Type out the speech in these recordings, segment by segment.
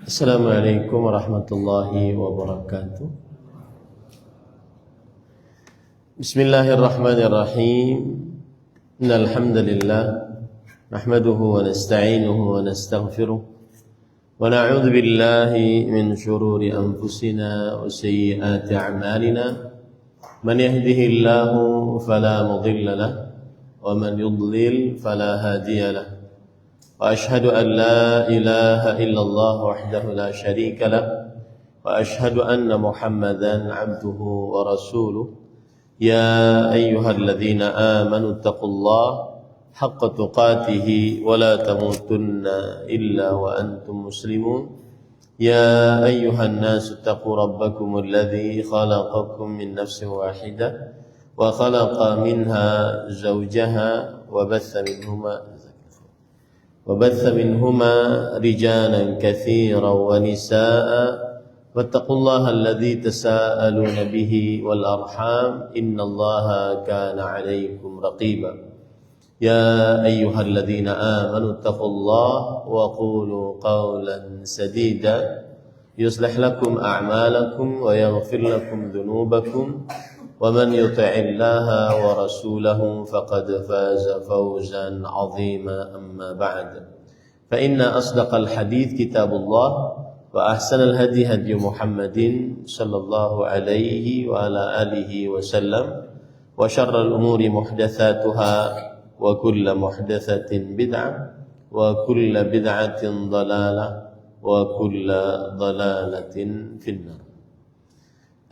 Assalamualaikum warahmatullahi wabarakatuh. Bismillahirrahmanirrahim. Innal hamdalillah nahmaduhu wa nasta'inuhu wa nastaghfiruh wa na'udzu billahi min shururi anfusina wa sayyiati a'malina. Man yahdihillahu fala mudilla lahu wa man yudlil fala hadiya lahu. وأشهد أن لا إله إلا الله وحده لا شريك له وأشهد أن محمدا عبده ورسوله يا أيها الذين آمنوا اتقوا الله حق تقاته ولا تموتن إلا وأنتم مسلمون يا أيها الناس اتقوا ربكم الذي خلقكم من نفس واحدة وخلق منها زوجها وبث منهما رجالا كثيرا ونساء واتقوا الله الذي تساءلون به والأرحام إن الله كان عليكم رقيبا يا أيها الذين آمنوا اتقوا الله وقولوا قولا سديدا يصلح لكم أعمالكم ويغفر لكم ذنوبكم ومن يطع الله ورسوله فقد فاز فوزا عظيما أما بعد فإن أصدق الحديث كتاب الله وأحسن الهدي هدي محمد صلى الله عليه وعلى آله وسلم وشر الأمور محدثاتها وكل محدثة بدعة وكل بدعة ضلالة وكل ضلالة في النار.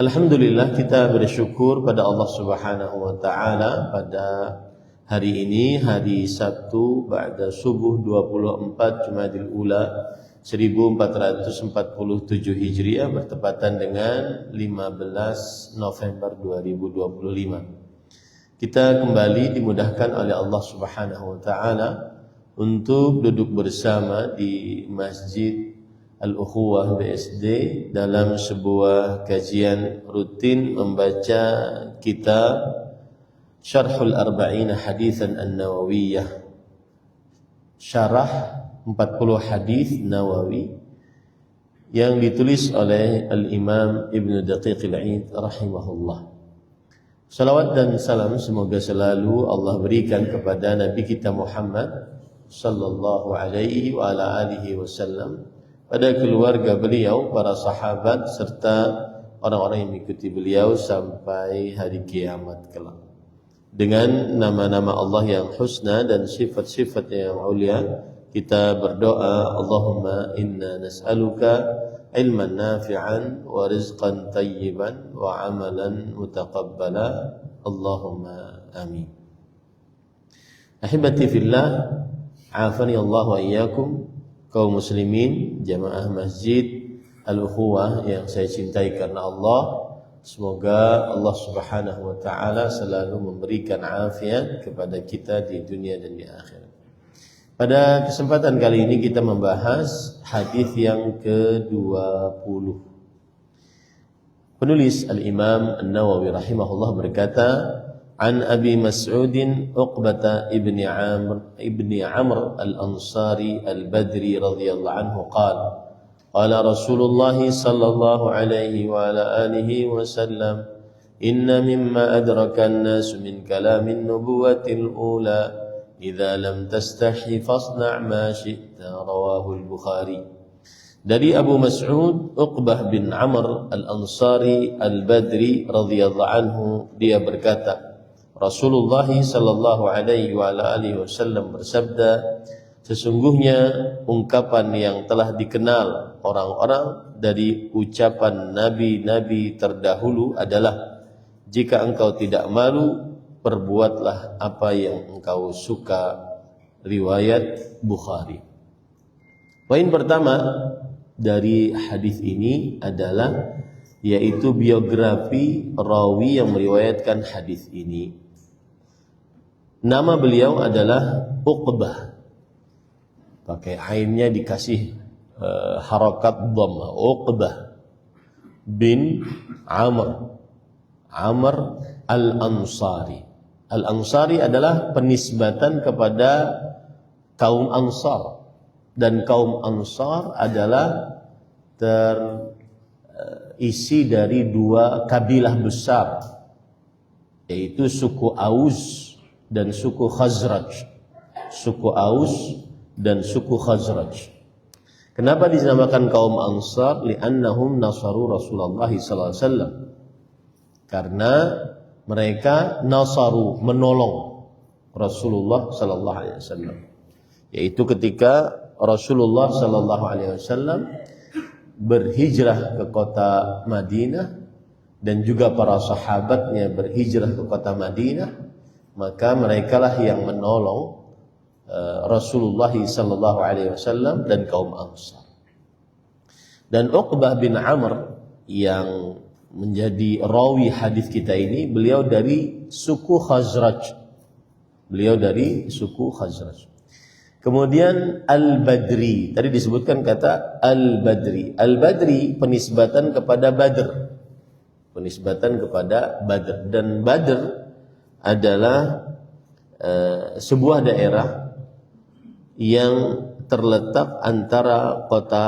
Alhamdulillah, kita bersyukur pada Allah Subhanahu wa taala pada hari ini, hari Sabtu ba'da subuh 24 Jumadil Ula 1447 Hijriah bertepatan dengan 15 November 2025. Kita kembali dimudahkan oleh Allah Subhanahu wa taala untuk duduk bersama di Masjid Al-Ukhuwah BSD dalam sebuah kajian rutin membaca kitab Syarhul Arba'ina Haditsan An-Nawawiyah, syarah 40 hadis Nawawi yang ditulis oleh Al-Imam Ibnu Daqiq Al-Id rahimahullah. Salawat dan salam semoga selalu Allah berikan kepada Nabi kita Muhammad sallallahu alaihi wa ala alihi wasallam, pada keluarga beliau, para sahabat, serta orang-orang yang mengikuti beliau sampai hari kiamat kelak. Dengan nama-nama Allah yang husna dan sifat-sifat yang mulia, kita berdoa, Allahumma inna nas'aluka ilman nafi'an wa rizqan tayyiban wa amalan mutaqabbala. Allahumma amin. Ahibati fillah, afani Allah wa iyyakum, kaum muslimin, jamaah Masjid Al-Ukhuwah yang saya cintai karena Allah. Semoga Allah Subhanahu wa taala selalu memberikan afiat kepada kita di dunia dan di akhirat. Pada kesempatan kali ini kita membahas hadis yang ke-20. Penulis Al-Imam An-Nawawi rahimahullah berkata, An Abi Mas'udin Uqbata ibni Amr al-Ansari al-Badri radhiyallahu anhu qala qala Rasulullah sallallahu alaihi wa ala alihi wa sallam inna mimma adraka an-nas min kalamin nubuwatil ula idza lam tastahi fasna' ma syi'ta, rawahu al-Bukhari. Dari Abu Mas'ud Uqbah bin Amr al-Ansari al-Badri radhiyallahu anhu, dia berkata, Rasulullah sallallahu alaihi wa alihi wasallam bersabda, sesungguhnya ungkapan yang telah dikenal orang-orang dari ucapan nabi-nabi terdahulu adalah, jika engkau tidak malu, perbuatlah apa yang engkau suka. Riwayat Bukhari. Poin pertama dari hadis ini adalah yaitu biografi rawi yang meriwayatkan hadis ini. Nama beliau adalah Uqbah, pakai ainnya dikasih harakat dhamma, Uqbah bin Amr al-Ansari. Al-Ansari adalah penisbatan kepada kaum Ansar, dan kaum Ansar adalah terisi dari dua kabilah besar, yaitu suku Aus dan suku Khazraj. Suku Aus dan suku Khazraj. Kenapa dinamakan kaum Ansar? Li'annahum nasaru Rasulullah sallallahu alaihi wasallam. Karena mereka nasaru, menolong Rasulullah sallallahu alaihi wasallam. Yaitu ketika Rasulullah sallallahu alaihi wasallam berhijrah ke kota Madinah dan juga para sahabatnya berhijrah ke kota Madinah, maka merekalah yang menolong Rasulullah sallallahu alaihi wasallam dan kaum Ansar. Dan Uqbah bin Amr yang menjadi rawi hadis kita ini, beliau dari suku Khazraj. Beliau dari suku Khazraj. Kemudian Al-Badri, tadi disebutkan kata Al-Badri. Al-Badri penisbatan kepada Badr. Penisbatan kepada Badr. Dan Badr adalah sebuah daerah yang terletak antara kota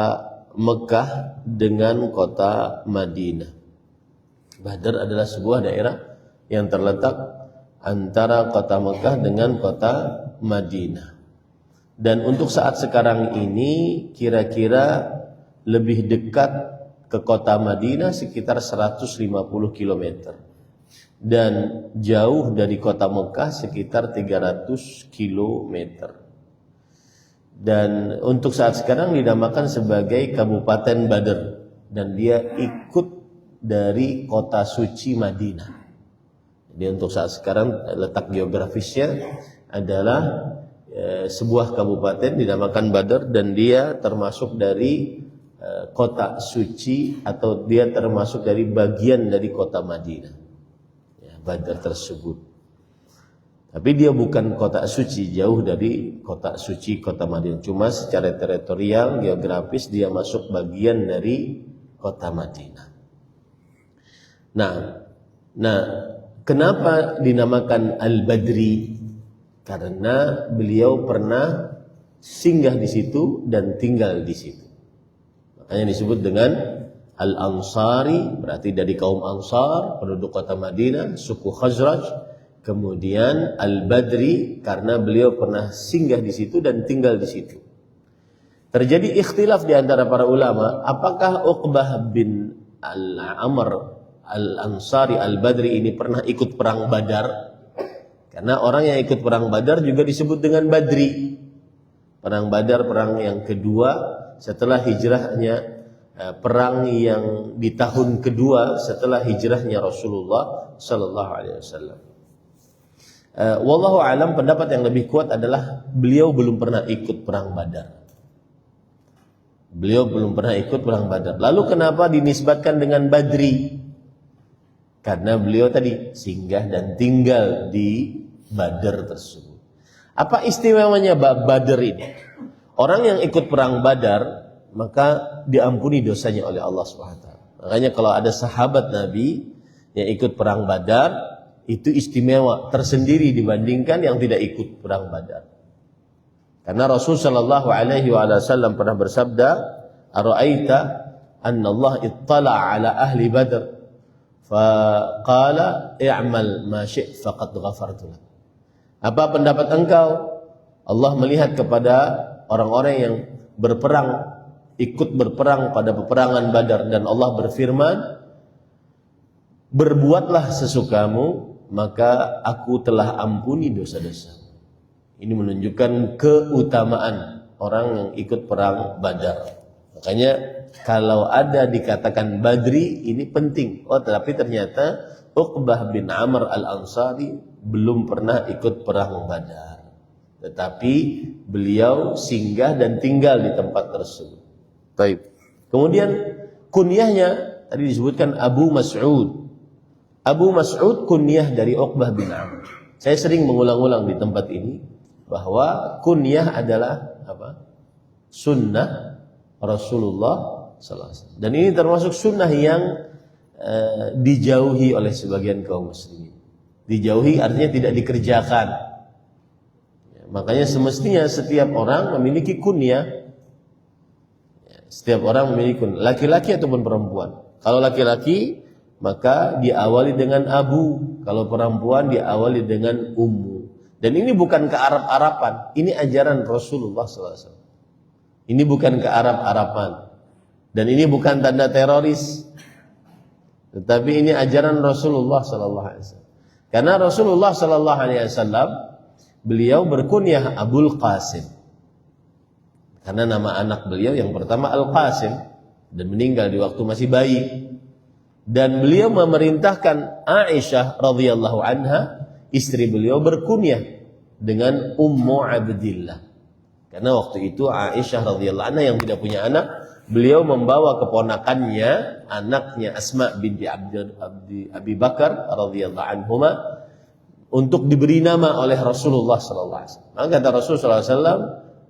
Mekah dengan kota Madinah. Badr adalah sebuah daerah yang terletak antara kota Mekah dengan kota Madinah. Dan untuk saat sekarang ini kira-kira lebih dekat ke kota Madinah sekitar 150 km. Dan jauh dari kota Mekah sekitar 300 km. Dan untuk saat sekarang dinamakan sebagai Kabupaten Badr, dan dia ikut dari kota suci Madinah. Jadi untuk saat sekarang letak geografisnya adalah sebuah kabupaten dinamakan Badr, dan dia termasuk dari kota suci, atau dia termasuk dari bagian dari kota Madinah. Ya, Badr tersebut. Tapi dia bukan kota suci, jauh dari kota suci kota Madinah. Cuma secara teritorial, geografis dia masuk bagian dari kota Madinah. Nah, kenapa dinamakan Al-Badri? Karena beliau pernah singgah di situ dan tinggal di situ. Makanya disebut dengan Al-Ansari, berarti dari kaum Ansar, penduduk kota Madinah, suku Khazraj. Kemudian Al-Badri karena beliau pernah singgah di situ dan tinggal di situ. Terjadi ikhtilaf di antara para ulama, apakah Uqbah bin Al-Amr Al-Ansari Al-Badri ini pernah ikut perang Badar? Karena orang yang ikut perang Badar juga disebut dengan Badri. Perang Badar, perang yang kedua setelah hijrahnya, perang yang di tahun kedua setelah hijrahnya Rasulullah sallallahu alaihi wasallam. Wallahu alam, pendapat yang lebih kuat adalah beliau belum pernah ikut perang Badar. Beliau belum pernah ikut perang Badar. Lalu kenapa dinisbatkan dengan Badri? Karena beliau tadi singgah dan tinggal di Badar tersebut. Apa istimewanya Badar ini? Orang yang ikut perang Badar maka diampuni dosanya oleh Allah SWT. Makanya kalau ada sahabat Nabi yang ikut perang Badar, itu istimewa tersendiri dibandingkan yang tidak ikut perang Badar. Karena Rasul sallallahu alaihi wasallam pernah bersabda, "Ara'aita anna Allah ittala ala ahli Badr faqala i'mal ma syi'ta faqad ghafartu lak." Apa pendapat engkau? Allah melihat kepada orang-orang yang berperang, ikut berperang pada peperangan Badar, dan Allah berfirman, "Berbuatlah sesukamu, maka aku telah ampuni dosa-dosa." Ini menunjukkan keutamaan orang yang ikut perang Badar. Makanya kalau ada dikatakan Badri, ini penting. Oh, tapi ternyata Uqbah bin Amr Al-Ansari belum pernah ikut perang Badar. Tetapi beliau singgah dan tinggal di tempat tersebut. Baik. Kemudian kunyahnya tadi disebutkan Abu Mas'ud. Abu Mas'ud kunyah dari Uqbah bin Amr. Saya sering mengulang-ulang di tempat ini bahwa kunyah adalah apa? Sunnah Rasulullah sallallahu alaihi wasallam. Dan ini termasuk sunnah yang dijauhi oleh sebagian kaum muslimin. Dijauhi artinya tidak dikerjakan. Ya, makanya semestinya setiap orang memiliki kunyah. Ya, Setiap orang memiliki kunyah, laki-laki ataupun perempuan. Kalau laki-laki maka diawali dengan abu, kalau perempuan diawali dengan ummu. Dan ini bukan ke Arab-Arapan, ini ajaran Rasulullah SAW. Ini bukan ke Arab-Arapan. Dan ini bukan tanda teroris. Tetapi ini ajaran Rasulullah SAW. Karena Rasulullah SAW beliau berkunyah Abul Qasim. Karena nama anak beliau yang pertama Al-Qasim dan meninggal di waktu masih bayi. Dan beliau memerintahkan Aisyah radhiyallahu anha, istri beliau, berkunyah dengan Ummu Abdillah. Karena waktu itu Aisyah radhiyallahu anha yang tidak punya anak, beliau membawa keponakannya, anaknya Asma binti Abi Bakar radhiyallahu anhuma, untuk diberi nama oleh Rasulullah sallallahu alaihi wasallam. Maka kata Rasulullah sallallahu alaihi wasallam,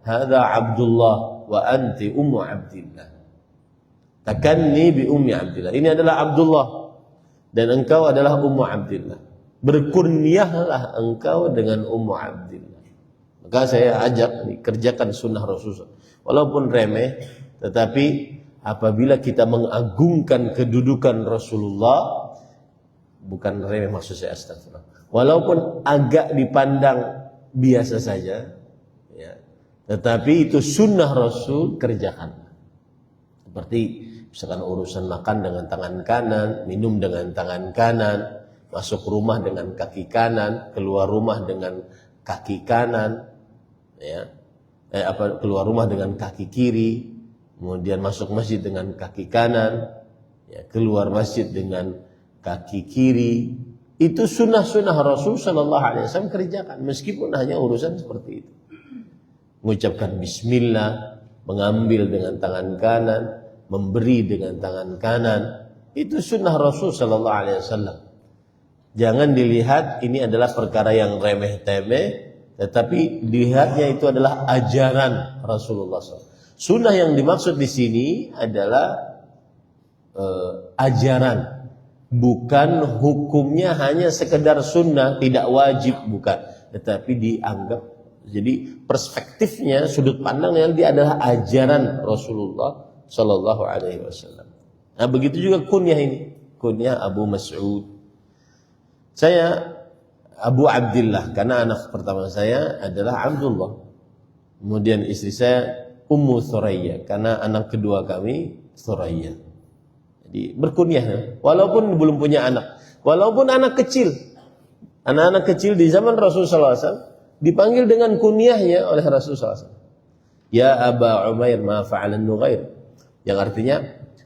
"Hadza Abdullah wa anti Ummu Abdillah. Takanni bi Ummi Abdillah." Ini adalah Abdullah dan engkau adalah Ummu Abdillah. Berkunyahlah engkau dengan Ummu Abdillah. Maka saya ajak kerjakan sunnah Rasulullah. Walaupun remeh, tetapi apabila kita mengagungkan kedudukan Rasulullah, bukan remeh maksud saya, astagfirullah. Walaupun agak dipandang biasa saja, ya, tetapi itu sunnah Rasul, kerjakan. Seperti misalkan urusan makan dengan tangan kanan, minum dengan tangan kanan, masuk rumah dengan kaki kanan, keluar rumah dengan kaki kanan, ya, keluar rumah dengan kaki kiri, kemudian masuk masjid dengan kaki kanan, ya, keluar masjid dengan kaki kiri. Itu sunnah-sunnah Rasul Sallallahu Alaihi Wasallam kerjakan, meskipun hanya urusan seperti itu. Mengucapkan Bismillah, mengambil dengan tangan kanan, memberi dengan tangan kanan, itu sunnah Rasul Sallallahu Alaihi Wasallam. Jangan dilihat ini adalah perkara yang remeh-temeh, tetapi dilihatnya itu adalah ajaran Rasulullah SAW. Sunnah yang dimaksud di sini adalah ajaran, bukan hukumnya hanya sekedar sunnah, tidak wajib, bukan, tetapi dianggap, jadi perspektifnya, sudut pandangnya dia adalah ajaran Rasulullah Sallallahu Alaihi Wasallam. Nah, begitu juga kunyah ini, kunyah Abu Mas'ud. Saya Abu Abdillah karena anak pertama saya adalah Abdullah. Kemudian istri saya Ummu Thuraya karena anak kedua kami Thuraya. Jadi berkunyah walaupun belum punya anak, walaupun anak kecil. Anak-anak kecil di zaman Rasulullah SAW dipanggil dengan kunyahnya oleh Rasulullah SAW. Ya Aba Umair ma fa'alan Nughair. Yang artinya,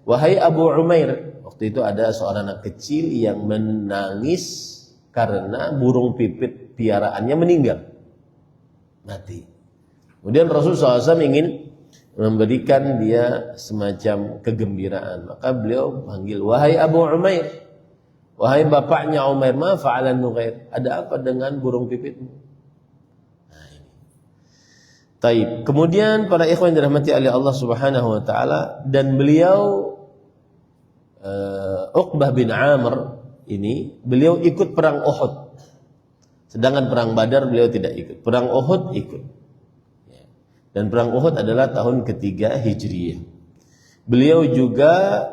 wahai Abu Umair. Waktu itu ada seorang anak kecil yang menangis karena burung pipit piaraannya meninggal, mati. Kemudian Rasulullah SAW ingin memberikan dia semacam kegembiraan, maka beliau panggil, wahai Abu Umair, wahai bapaknya Umair, ma fa'alan Nughair, ada apa dengan burung pipitmu? Nah, ini. Taib. Kemudian para ikhwan dirahmati oleh Allah Subhanahu wa taala, dan beliau Uqbah bin Amr ini, beliau ikut perang Uhud. Sedangkan perang Badar beliau tidak ikut. Perang Uhud ikut. Dan perang Uhud adalah tahun ketiga Hijriyah. Beliau juga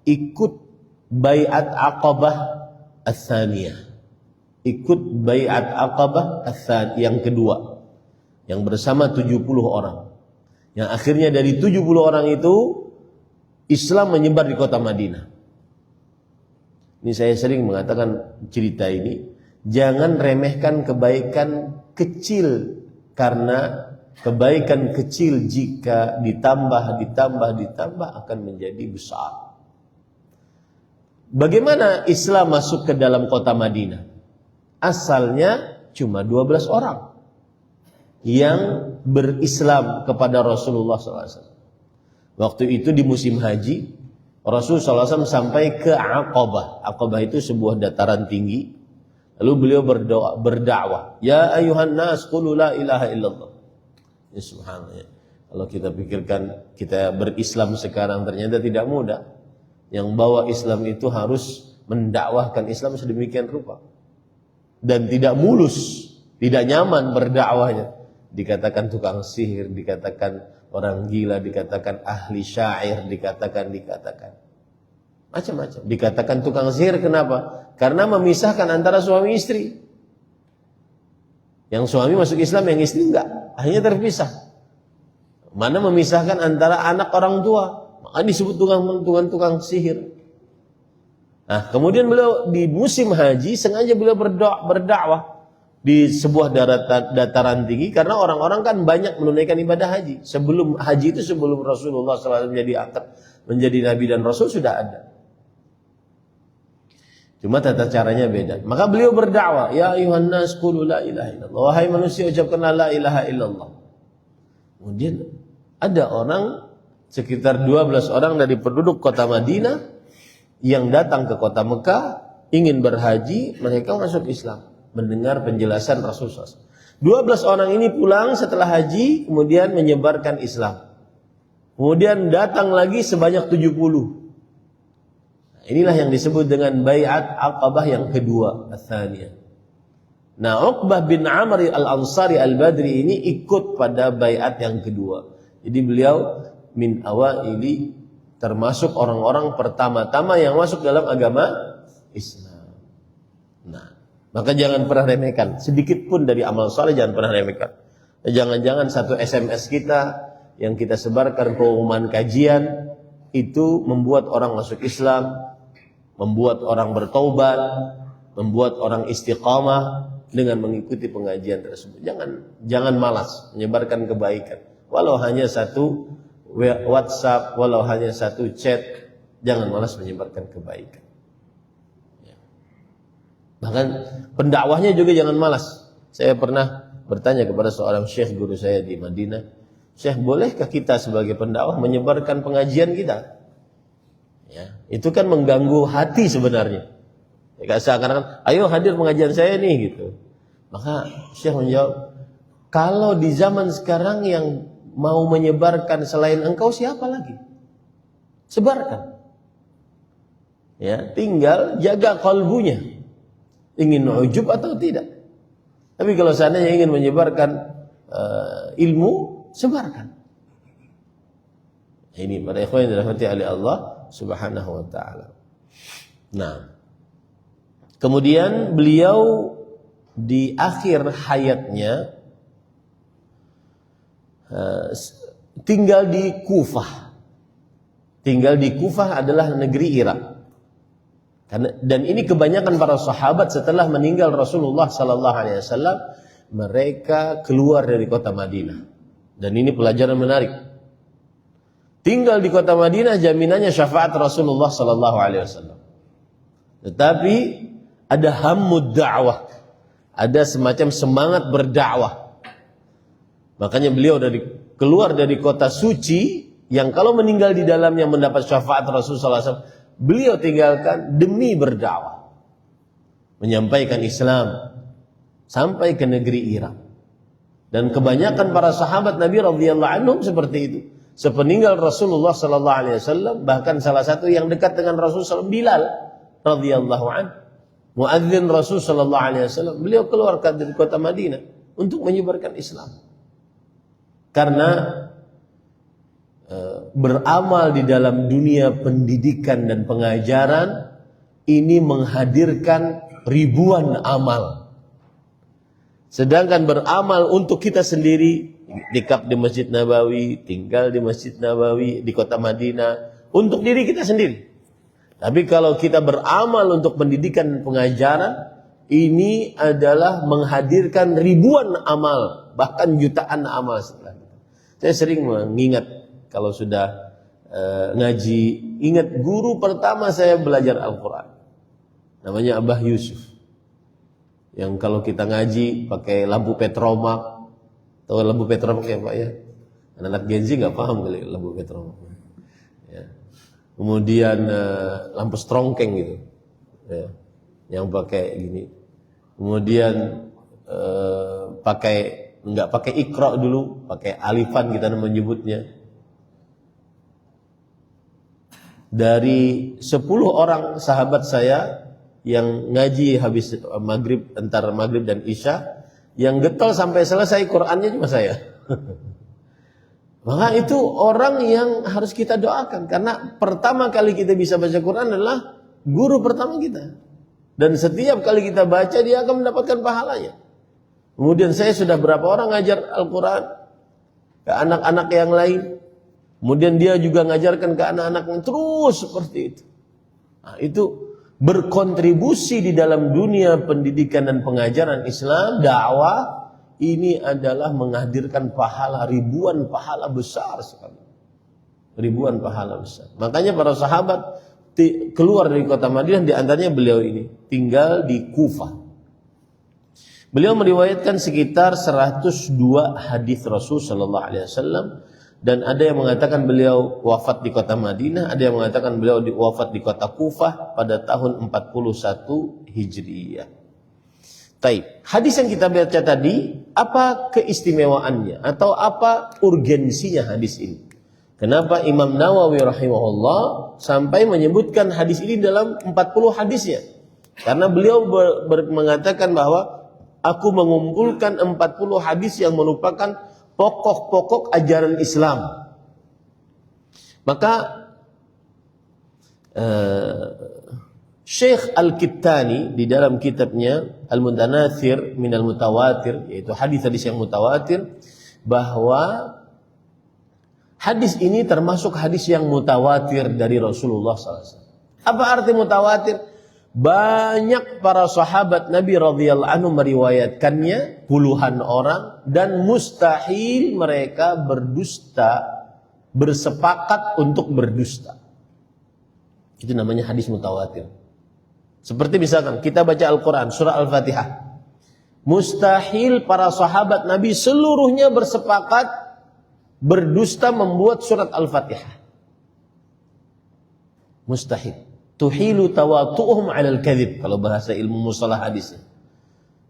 ikut Bai'at Aqabah Ats-Tsaniyah. Ikut Bai'at Aqabah Ats-Tsaniyah yang kedua, yang bersama 70 orang. Yang akhirnya dari 70 orang itu Islam menyebar di kota Madinah. Ini saya sering mengatakan cerita ini, jangan remehkan kebaikan kecil, karena kebaikan kecil jika ditambah akan menjadi besar. Bagaimana Islam masuk ke dalam kota Madinah? Asalnya cuma 12 orang yang berislam kepada Rasulullah SAW. Waktu itu di musim haji, Rasulullah SAW sampai ke Aqabah. Aqabah itu sebuah dataran tinggi. Lalu beliau berdakwah. Ya ayuhan nas, qulu la ilaha illallah. Ya subhanallah. Kalau kita pikirkan kita berislam sekarang ternyata tidak mudah. Yang bawa Islam itu harus mendakwahkan Islam sedemikian rupa. Dan tidak mulus, tidak nyaman berdakwahnya. dikatakan tukang sihir, dikatakan orang gila, dikatakan ahli syair, dikatakan macam-macam. Dikatakan tukang sihir kenapa? Karena memisahkan antara suami istri. Yang suami masuk Islam, yang istri enggak, akhirnya terpisah. Mana memisahkan antara anak orang tua, maka disebut tukang sihir. Nah, kemudian beliau di musim haji sengaja beliau berdakwah di sebuah dataran tinggi karena orang-orang kan banyak menunaikan ibadah haji. Sebelum haji itu, sebelum Rasulullah SAW menjadi nabi dan rasul sudah ada. Cuma tata caranya beda. Maka beliau berdakwah, ya ayuhan nas qulu la ilaha illallah. Wahai manusia, ucapkanlah la ilaha illallah. Kemudian ada orang sekitar 12 orang dari penduduk kota Madinah yang datang ke kota Mekah ingin berhaji, mereka masuk Islam mendengar penjelasan Rasulullah. 12 orang ini pulang setelah haji kemudian menyebarkan Islam. Kemudian datang lagi sebanyak 70. Inilah yang disebut dengan Bai'at Aqabah yang kedua, Ats-Tsaniyah. Nah, Uqbah bin Amr al-Ansari al-Badri ini ikut pada bai'at yang kedua. Jadi beliau min awaili, termasuk orang-orang pertama-tama yang masuk dalam agama Islam. Nah, maka jangan pernah remehkan, sedikit pun dari amal saleh jangan pernah remehkan. Jangan-jangan satu SMS kita yang kita sebarkan pengumuman kajian itu membuat orang masuk Islam, membuat orang bertaubat, membuat orang istiqamah dengan mengikuti pengajian tersebut. Jangan malas menyebarkan kebaikan. Walau hanya satu WhatsApp, walau hanya satu chat, jangan malas menyebarkan kebaikan. Ya. Bahkan pendakwahnya juga jangan malas. Saya pernah bertanya kepada seorang syekh guru saya di Madinah, "Syekh, bolehkah kita sebagai pendakwah menyebarkan pengajian kita?" Ya, itu kan mengganggu hati sebenarnya. Ya, seakan-akan, ayo hadir pengajian saya nih gitu. Maka Syekh menjawab, kalau di zaman sekarang yang mau menyebarkan selain engkau siapa lagi? Sebarkan. Ya, tinggal jaga kalbunya. Ingin ujub atau tidak. Tapi kalau seandainya ingin menyebarkan ilmu, sebarkan. Ini para ikhwan yang dirahmati oleh Allah Subhanahu wa ta'ala. Nah, kemudian beliau di akhir hayatnya tinggal di Kufah. Tinggal di Kufah adalah negeri Irak. Dan ini kebanyakan para sahabat setelah meninggal Rasulullah sallallahu alaihi wasallam, mereka keluar dari kota Madinah. Dan ini pelajaran menarik. Tinggal di kota Madinah jaminannya syafaat Rasulullah sallallahu alaihi wasallam. Tetapi ada hammud da'wah, ada semacam semangat berdakwah. Makanya beliau keluar dari kota suci yang kalau meninggal di dalamnya mendapat syafaat Rasulullah SAW, beliau tinggalkan demi berdakwah, menyampaikan Islam sampai ke negeri Irak. Dan kebanyakan para sahabat Nabi radhiyallahu anhum seperti itu. Sepeninggal Rasulullah sallallahu alaihi wasallam, bahkan salah satu yang dekat dengan Rasulullah SAW, Bilal radhiyallahu anhu, muadzin Rasul sallallahu alaihi wasallam, beliau keluarkan dari kota Madinah untuk menyebarkan Islam. Karena beramal di dalam dunia pendidikan dan pengajaran ini menghadirkan ribuan amal. Sedangkan beramal untuk kita sendiri, dikap di Masjid Nabawi, tinggal di Masjid Nabawi di kota Madinah, untuk diri kita sendiri. Tapi kalau kita beramal untuk pendidikan dan pengajaran, ini adalah menghadirkan ribuan amal, bahkan jutaan amal setelah itu. Saya sering mengingat kalau sudah ngaji, ingat guru pertama saya belajar Al-Quran, namanya Abah Yusuf. Yang kalau kita ngaji pakai lampu petromak. Tahu lampu petromak ya Pak ya? Anak Gen Z nggak paham kali lampu petromak. Ya. Kemudian lampu strongkeng gitu, ya. Yang pakai gini. Kemudian nggak pakai ikra dulu, pakai alifan kita menyebutnya. Dari 10 orang sahabat saya yang ngaji habis maghrib, antara maghrib dan isya, Yang getol sampai selesai Qur'annya cuma saya. Maka itu orang yang harus kita doakan. Karena pertama kali kita bisa baca Quran adalah guru pertama kita. Dan setiap kali kita baca dia akan mendapatkan pahalanya. Kemudian saya sudah berapa orang ngajar Al-Quran ke anak-anak yang lain. Kemudian dia juga ngajarkan ke anak-anak yang terus seperti itu. Nah, itu berkontribusi di dalam dunia pendidikan dan pengajaran Islam, dakwah. Ini adalah menghadirkan pahala, ribuan pahala besar sekali. Ribuan pahala besar. Makanya para sahabat keluar dari kota Madinah, di antaranya beliau ini tinggal di Kufah. Beliau meriwayatkan sekitar 102 hadis Rasul sallallahu alaihi wasallam, dan ada yang mengatakan beliau wafat di kota Madinah, ada yang mengatakan beliau wafat di kota Kufah pada tahun 41 Hijriyah. Taib. Hadis yang kita baca tadi, apa keistimewaannya atau apa urgensinya hadis ini? Kenapa Imam Nawawi rahimahullah sampai menyebutkan hadis ini dalam 40 hadisnya? Karena beliau mengatakan bahwa aku mengumpulkan 40 hadis yang merupakan pokok-pokok ajaran Islam. Maka Syekh Al-Kittani di dalam kitabnya Al-Mutanatsir minal Mutawatir, yaitu hadis-hadis yang mutawatir, bahwa hadis ini termasuk hadis yang mutawatir dari Rasulullah SAW. Apa arti mutawatir? Banyak para sahabat Nabi radhiyallahu anhu meriwayatkannya, puluhan orang, dan mustahil mereka bersepakat untuk berdusta. Itu namanya hadis mutawatir. Seperti misalkan kita baca Al-Quran, surah Al-Fatihah. Mustahil para sahabat Nabi seluruhnya bersepakat berdusta membuat surat Al-Fatihah. Mustahil. Tuhilu tawatu'uhum 'alal kadhib, kalau bahasa ilmu mustalah hadisnya.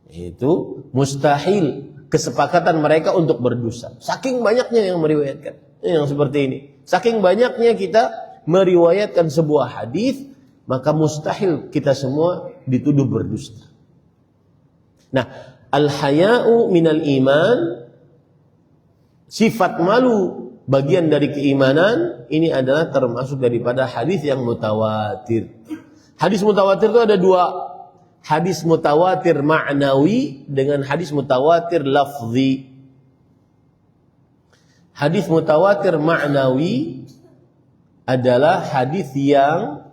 Itu mustahil kesepakatan mereka untuk berdusta. Saking banyaknya yang meriwayatkan. Yang seperti ini. Saking banyaknya kita meriwayatkan sebuah hadis, maka mustahil kita semua dituduh berdusta. Nah, al-haya'u minal iman, sifat malu bagian dari keimanan, ini adalah termasuk daripada hadis yang mutawatir. Hadis mutawatir itu ada dua. Hadis mutawatir ma'nawi dengan hadis mutawatir lafzi. Hadis mutawatir ma'nawi adalah hadis yang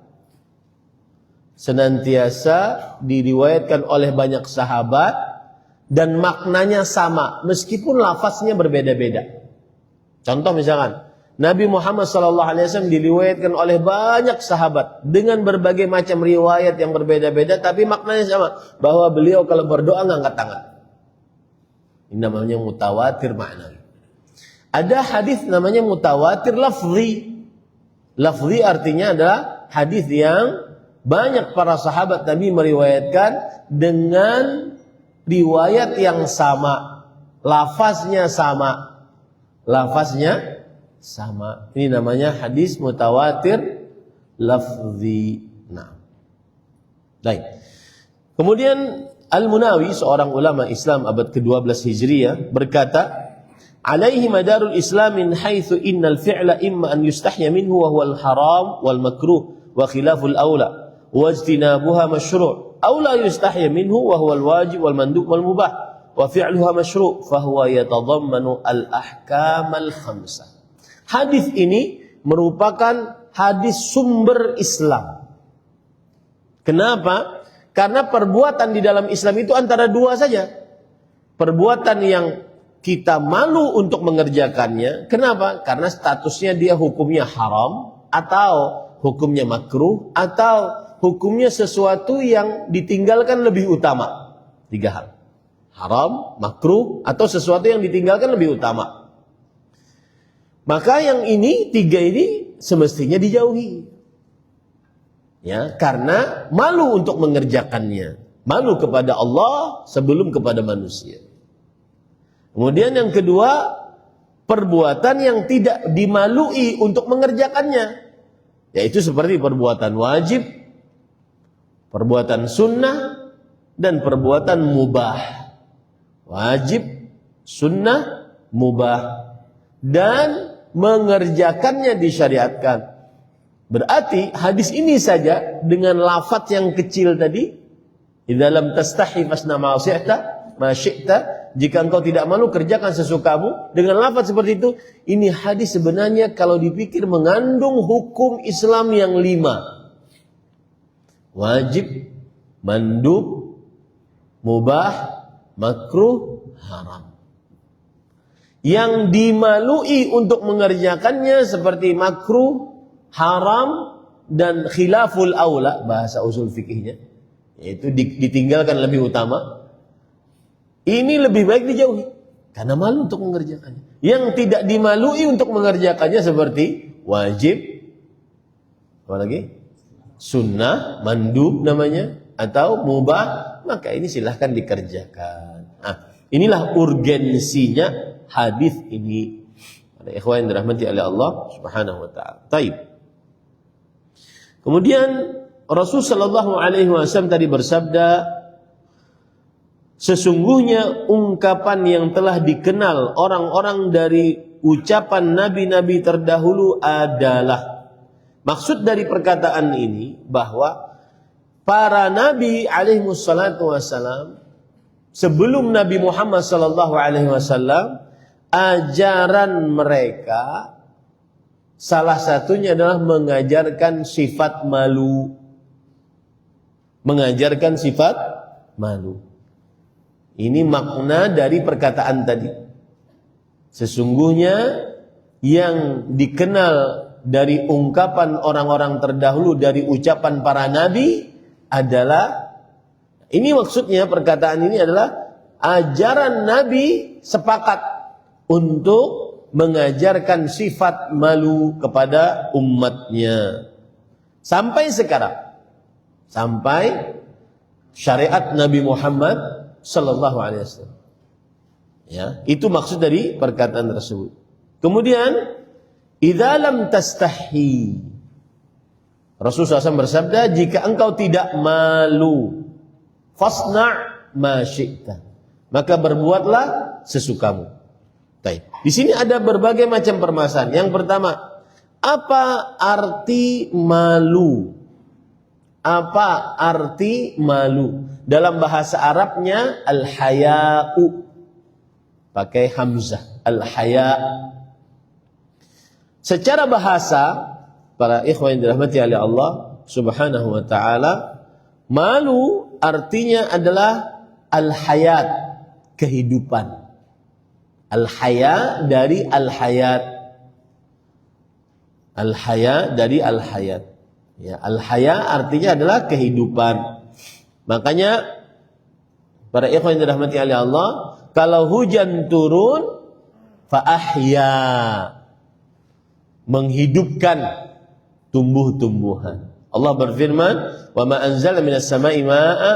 senantiasa diriwayatkan oleh banyak sahabat dan maknanya sama meskipun lafaznya berbeda-beda. Contoh misalkan Nabi Muhammad SAW diriwayatkan oleh banyak sahabat dengan berbagai macam riwayat yang berbeda-beda, tapi maknanya sama, bahwa beliau kalau berdoa ngangkat tangan. Ini namanya mutawatir makna. Ada hadis namanya mutawatir lafzi. Lafzi artinya adalah hadis yang banyak para sahabat Nabi meriwayatkan dengan riwayat yang sama, lafaznya sama. Lafaznya sama. Ini namanya hadis mutawatir lafzi. Nah. Baik. Kemudian Al-Munawi, seorang ulama Islam abad ke-12 Hijriah, berkata, "Alaihi madarul Islam min haitsu innal fi'la imma an yustahya minhu wa huwa al-haram wal makruh wa khilaful aula. Wajtinabuha masyru' aw la yustahya minhu wa huwa al-wajib wal mandub wal mubah wa fi'luha masyru' fa huwa yatadhammanu al-ahkam al-khamsah." Hadis ini merupakan hadis sumber Islam. Kenapa? Karena perbuatan di dalam Islam itu antara dua saja. Perbuatan yang kita malu untuk mengerjakannya. Kenapa? Karena statusnya dia hukumnya haram, atau hukumnya makruh, atau hukumnya sesuatu yang ditinggalkan lebih utama. 3 hal. Haram, makruh, atau sesuatu yang ditinggalkan lebih utama. Maka yang ini, 3 ini semestinya dijauhi. Ya, karena malu untuk mengerjakannya. Malu kepada Allah sebelum kepada manusia. Kemudian yang kedua, perbuatan yang tidak dimalui untuk mengerjakannya. Yaitu seperti perbuatan wajib, perbuatan sunnah, dan perbuatan mubah. Wajib, sunnah, mubah. Dan mengerjakannya disyariatkan. Berarti hadis ini saja dengan lafaz yang kecil tadi, idza lam tastahi fasna ma syi'ta, jika engkau tidak malu kerjakan sesukamu, dengan lafaz seperti itu, ini hadis sebenarnya kalau dipikir mengandung hukum Islam yang 5. Wajib, mandub, mubah, makruh, haram. Yang dimalui untuk mengerjakannya seperti makruh, haram, dan khilaful aula, bahasa usul fikihnya, yaitu ditinggalkan lebih utama. Ini lebih baik dijauhi karena malu untuk mengerjakannya. Yang tidak dimalui untuk mengerjakannya seperti wajib, apa lagi? Sunnah, mandub namanya, atau mubah, maka ini silahkan dikerjakan. Nah, inilah urgensinya hadis ini. Ada ikhwan yang dirahmati oleh Allah Subhanahu wa taala. Taib. Kemudian Rasul sallallahu alaihi wasallam tadi bersabda, sesungguhnya ungkapan yang telah dikenal orang-orang dari ucapan nabi-nabi terdahulu adalah, maksud dari perkataan ini bahwa para nabi alaihi wassalatu wassalam sebelum Nabi Muhammad sallallahu alaihi wasallam, ajaran mereka salah satunya adalah mengajarkan sifat malu. Mengajarkan sifat malu. Ini makna dari perkataan tadi. Sesungguhnya yang dikenal dari ungkapan orang-orang terdahulu, dari ucapan para nabi adalah, ini maksudnya perkataan ini adalah ajaran nabi sepakat untuk mengajarkan sifat malu kepada umatnya. Sampai sekarang. Sampai syariat Nabi Muhammad sallallahu alaihi wasallam. Ya, itu maksud dari perkataan tersebut. Kemudian, idza lam tastahi. Rasulullah SAW bersabda, jika engkau tidak malu, fasna' ma syi'ta. Maka berbuatlah sesukamu. Baik. Di sini ada berbagai macam permasalahan. Yang pertama, apa arti malu? Apa arti malu? Dalam bahasa Arabnya al-haya'u. Pakai hamzah. Al-haya'. Secara bahasa, para ikhwan yang dirahmati oleh Allah Subhanahu wa taala, malu artinya adalah al-hayat, kehidupan. Al-haya dari al-hayat. Al-haya dari al-hayat. Ya, al-haya artinya adalah kehidupan. Makanya para ikhwan yang dirahmati oleh Allah, kalau hujan turun, fa ahya, menghidupkan tumbuh-tumbuhan. Allah berfirman, "Wa ma anzalna minas sama'i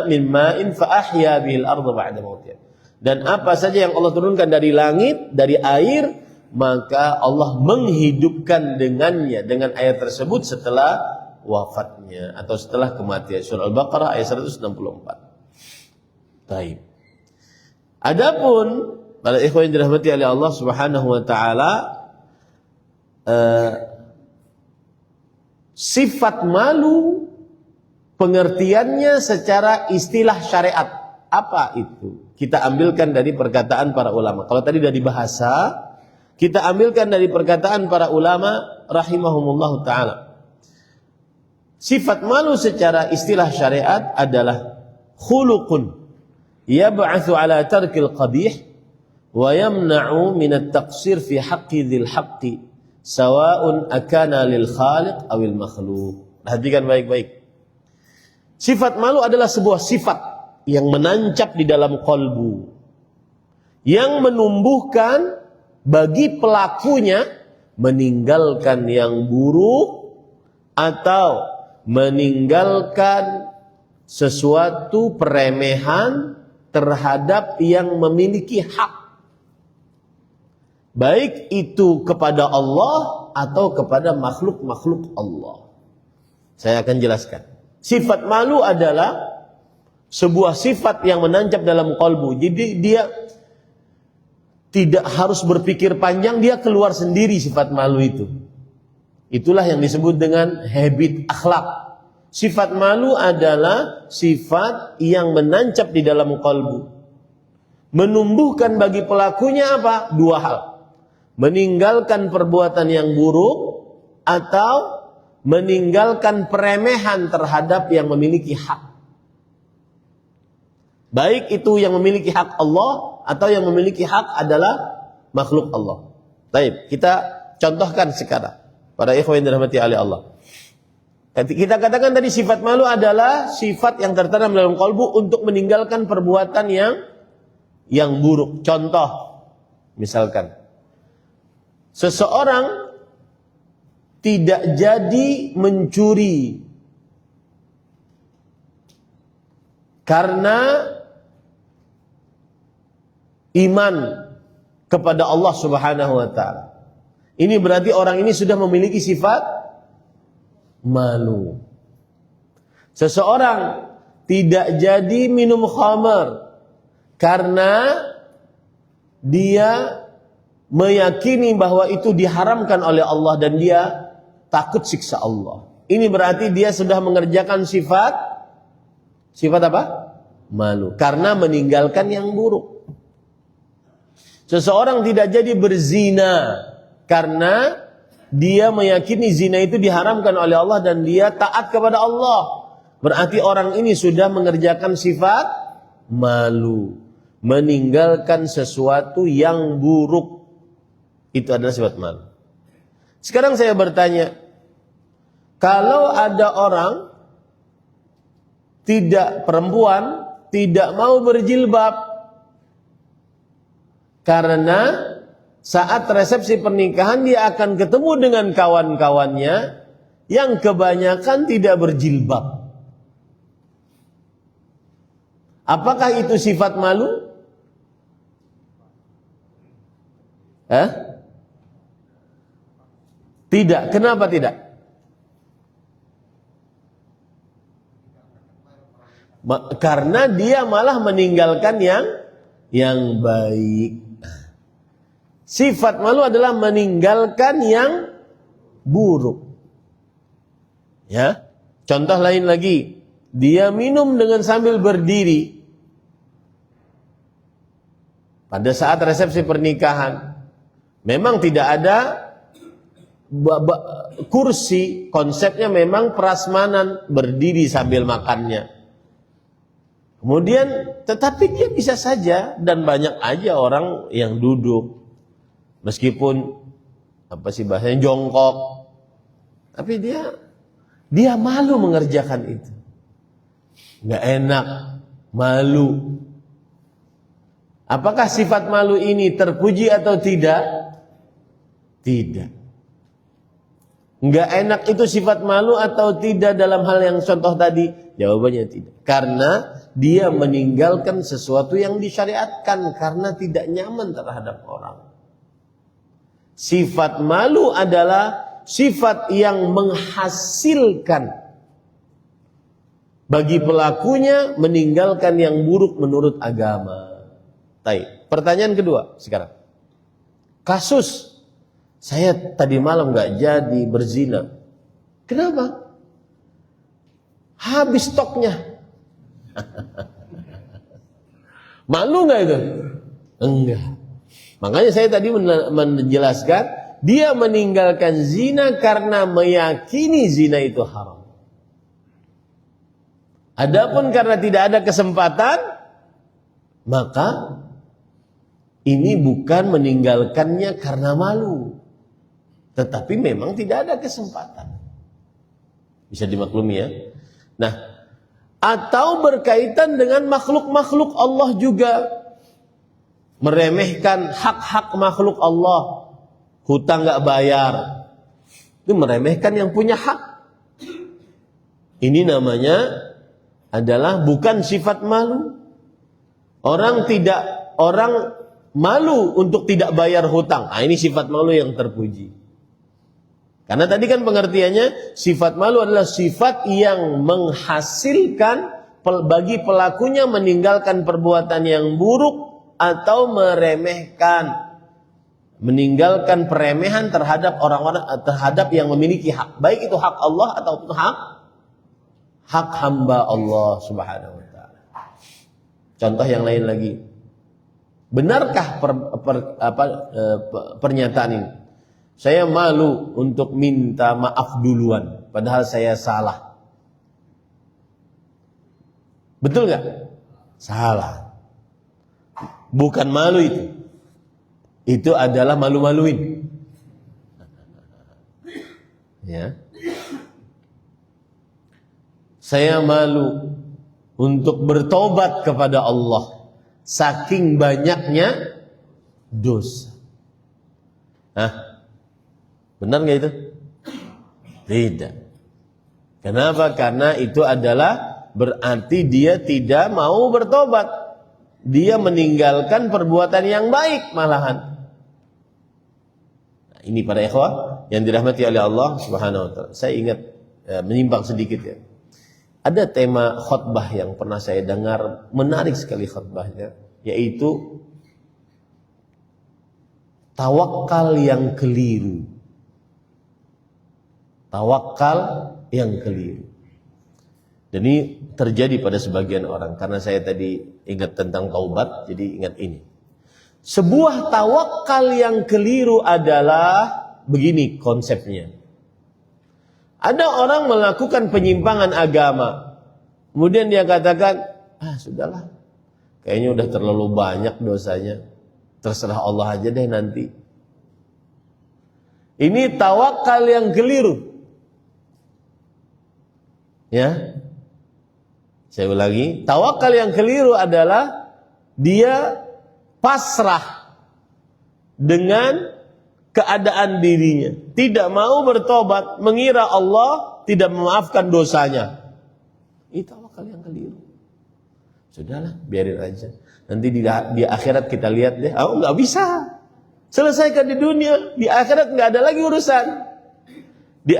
min ma'in fa ahya bihil ardha ba'da mautiha." Dan apa saja yang Allah turunkan dari langit, dari air, maka Allah menghidupkan dengannya, dengan air tersebut setelah wafatnya atau setelah kematian. Surah Al-Baqarah ayat 164. Baik. Adapun para ikhwan yang dirahmati oleh Allah Subhanahu wa taala, sifat malu pengertiannya secara istilah syariat. Apa itu? Kita ambilkan dari perkataan para ulama. Kalau tadi dari bahasa, kita ambilkan dari perkataan para ulama rahimahumullah ta'ala. Sifat malu secara istilah syariat adalah khuluqun yab'athu ala tarkil qabih wa yamna'u min at-taqsir fi haqqi dhil haqqi sawa'un akana lil khaliq awil makhluk. Perhatikan baik-baik. Sifat malu adalah sebuah sifat yang menancap di dalam kolbu, yang menumbuhkan bagi pelakunya meninggalkan yang buruk atau meninggalkan sesuatu peremehan terhadap yang memiliki hak, baik itu kepada Allah atau kepada makhluk-makhluk Allah. Saya akan jelaskan. Sifat malu adalah sebuah sifat yang menancap dalam kolbu. Jadi dia tidak harus berpikir panjang, dia keluar sendiri sifat malu itu. Itulah yang disebut dengan habit akhlak. Sifat malu adalah sifat yang menancap di dalam kalbu. Menumbuhkan bagi pelakunya apa? Dua hal. Meninggalkan perbuatan yang buruk atau meninggalkan peremehan terhadap yang memiliki hak. Baik itu yang memiliki hak Allah atau yang memiliki hak adalah makhluk Allah. Baik, kita contohkan sekarang. Para ikhwan yang dirahmati oleh Allah. Kita katakan tadi sifat malu adalah sifat yang tertanam dalam kalbu untuk meninggalkan perbuatan yang buruk. Contoh, misalkan seseorang tidak jadi mencuri karena iman kepada Allah Subhanahu wa taala. Ini berarti orang ini sudah memiliki sifat malu. Seseorang tidak jadi minum khamar karena dia meyakini bahwa itu diharamkan oleh Allah dan dia takut siksa Allah. Ini berarti dia sudah mengerjakan sifat apa? Malu. Karena meninggalkan yang buruk. Seseorang tidak jadi berzina karena dia meyakini zina itu diharamkan oleh Allah dan dia taat kepada Allah. Berarti orang ini sudah mengerjakan sifat malu. Meninggalkan sesuatu yang buruk. Itu adalah sifat malu. Sekarang saya bertanya, kalau ada orang perempuan tidak mau berjilbab karena saat resepsi pernikahan dia akan ketemu dengan kawan-kawannya yang kebanyakan tidak berjilbab. Apakah itu sifat malu? Tidak. Kenapa tidak? Karena dia malah meninggalkan yang baik. Sifat malu adalah meninggalkan yang buruk. Ya. Contoh lain lagi, dia minum dengan sambil berdiri. Pada saat resepsi pernikahan, memang tidak ada kursi, konsepnya memang prasmanan, berdiri sambil makannya. Kemudian, tetapi dia bisa saja dan banyak aja orang yang duduk. Meskipun bahasanya jongkok, tapi dia malu mengerjakan itu. Nggak enak, malu. Apakah sifat malu ini terpuji atau tidak? Tidak. Nggak enak itu sifat malu atau tidak dalam hal yang contoh tadi? Jawabannya tidak. Karena dia meninggalkan sesuatu yang disyariatkan karena tidak nyaman terhadap orang. Sifat malu adalah sifat yang menghasilkan bagi pelakunya meninggalkan yang buruk menurut agama. Baik. Pertanyaan kedua sekarang. Kasus saya tadi malam gak jadi berzina. Kenapa? Habis stoknya. Malu gak itu? Enggak. Makanya saya tadi menjelaskan, dia meninggalkan zina karena meyakini zina itu haram. Adapun karena tidak ada kesempatan, maka ini bukan meninggalkannya karena malu. Tetapi memang tidak ada kesempatan. Bisa dimaklumi ya. Nah, atau berkaitan dengan makhluk-makhluk Allah juga. Meremehkan hak-hak makhluk Allah. Hutang gak bayar. Itu meremehkan yang punya hak. Ini namanya adalah bukan sifat malu. Orang malu untuk tidak bayar hutang. Nah, ini sifat malu yang terpuji. Karena tadi kan pengertiannya, sifat malu adalah sifat yang menghasilkan bagi pelakunya meninggalkan perbuatan yang buruk atau meremehkan meninggalkan peremehan terhadap orang-orang, terhadap yang memiliki hak, baik itu hak Allah ataupun hak hamba Allah Subhanahu wa taala. Contoh yang lain lagi. Benarkah pernyataan ini? Saya malu untuk minta maaf duluan, padahal saya salah. Betul nggak? Salah. Bukan malu itu. Itu adalah malu-maluin. Ya. Saya malu untuk bertobat kepada Allah saking banyaknya dosa. Hah? Benar nggak itu? Tidak. Kenapa? Karena itu adalah berarti dia tidak mau bertobat. Dia meninggalkan perbuatan yang baik malahan. Nah, ini para ikhwah yang dirahmati oleh Allah Subhanahu wa taala. Saya ingat menyimpang sedikit ya. Ada tema khutbah yang pernah saya dengar, menarik sekali khutbahnya, yaitu tawakal yang keliru. Tawakal yang keliru. Dan ini terjadi pada sebagian orang. Karena saya tadi ingat tentang taubat, jadi ingat ini. Sebuah tawakal yang keliru adalah begini konsepnya. Ada orang melakukan penyimpangan agama. Kemudian dia katakan, sudahlah. Kayaknya udah terlalu banyak dosanya. Terserah Allah aja deh nanti. Ini tawakal yang keliru. Ya. Saya ulangi, tawakal yang keliru adalah dia pasrah dengan keadaan dirinya, tidak mau bertobat, mengira Allah tidak memaafkan dosanya. Itu tawakal yang keliru. Sudahlah, biarin aja. Nanti di akhirat kita lihat deh. Oh, nggak bisa. Selesaikan di dunia, di akhirat nggak ada lagi urusan. Di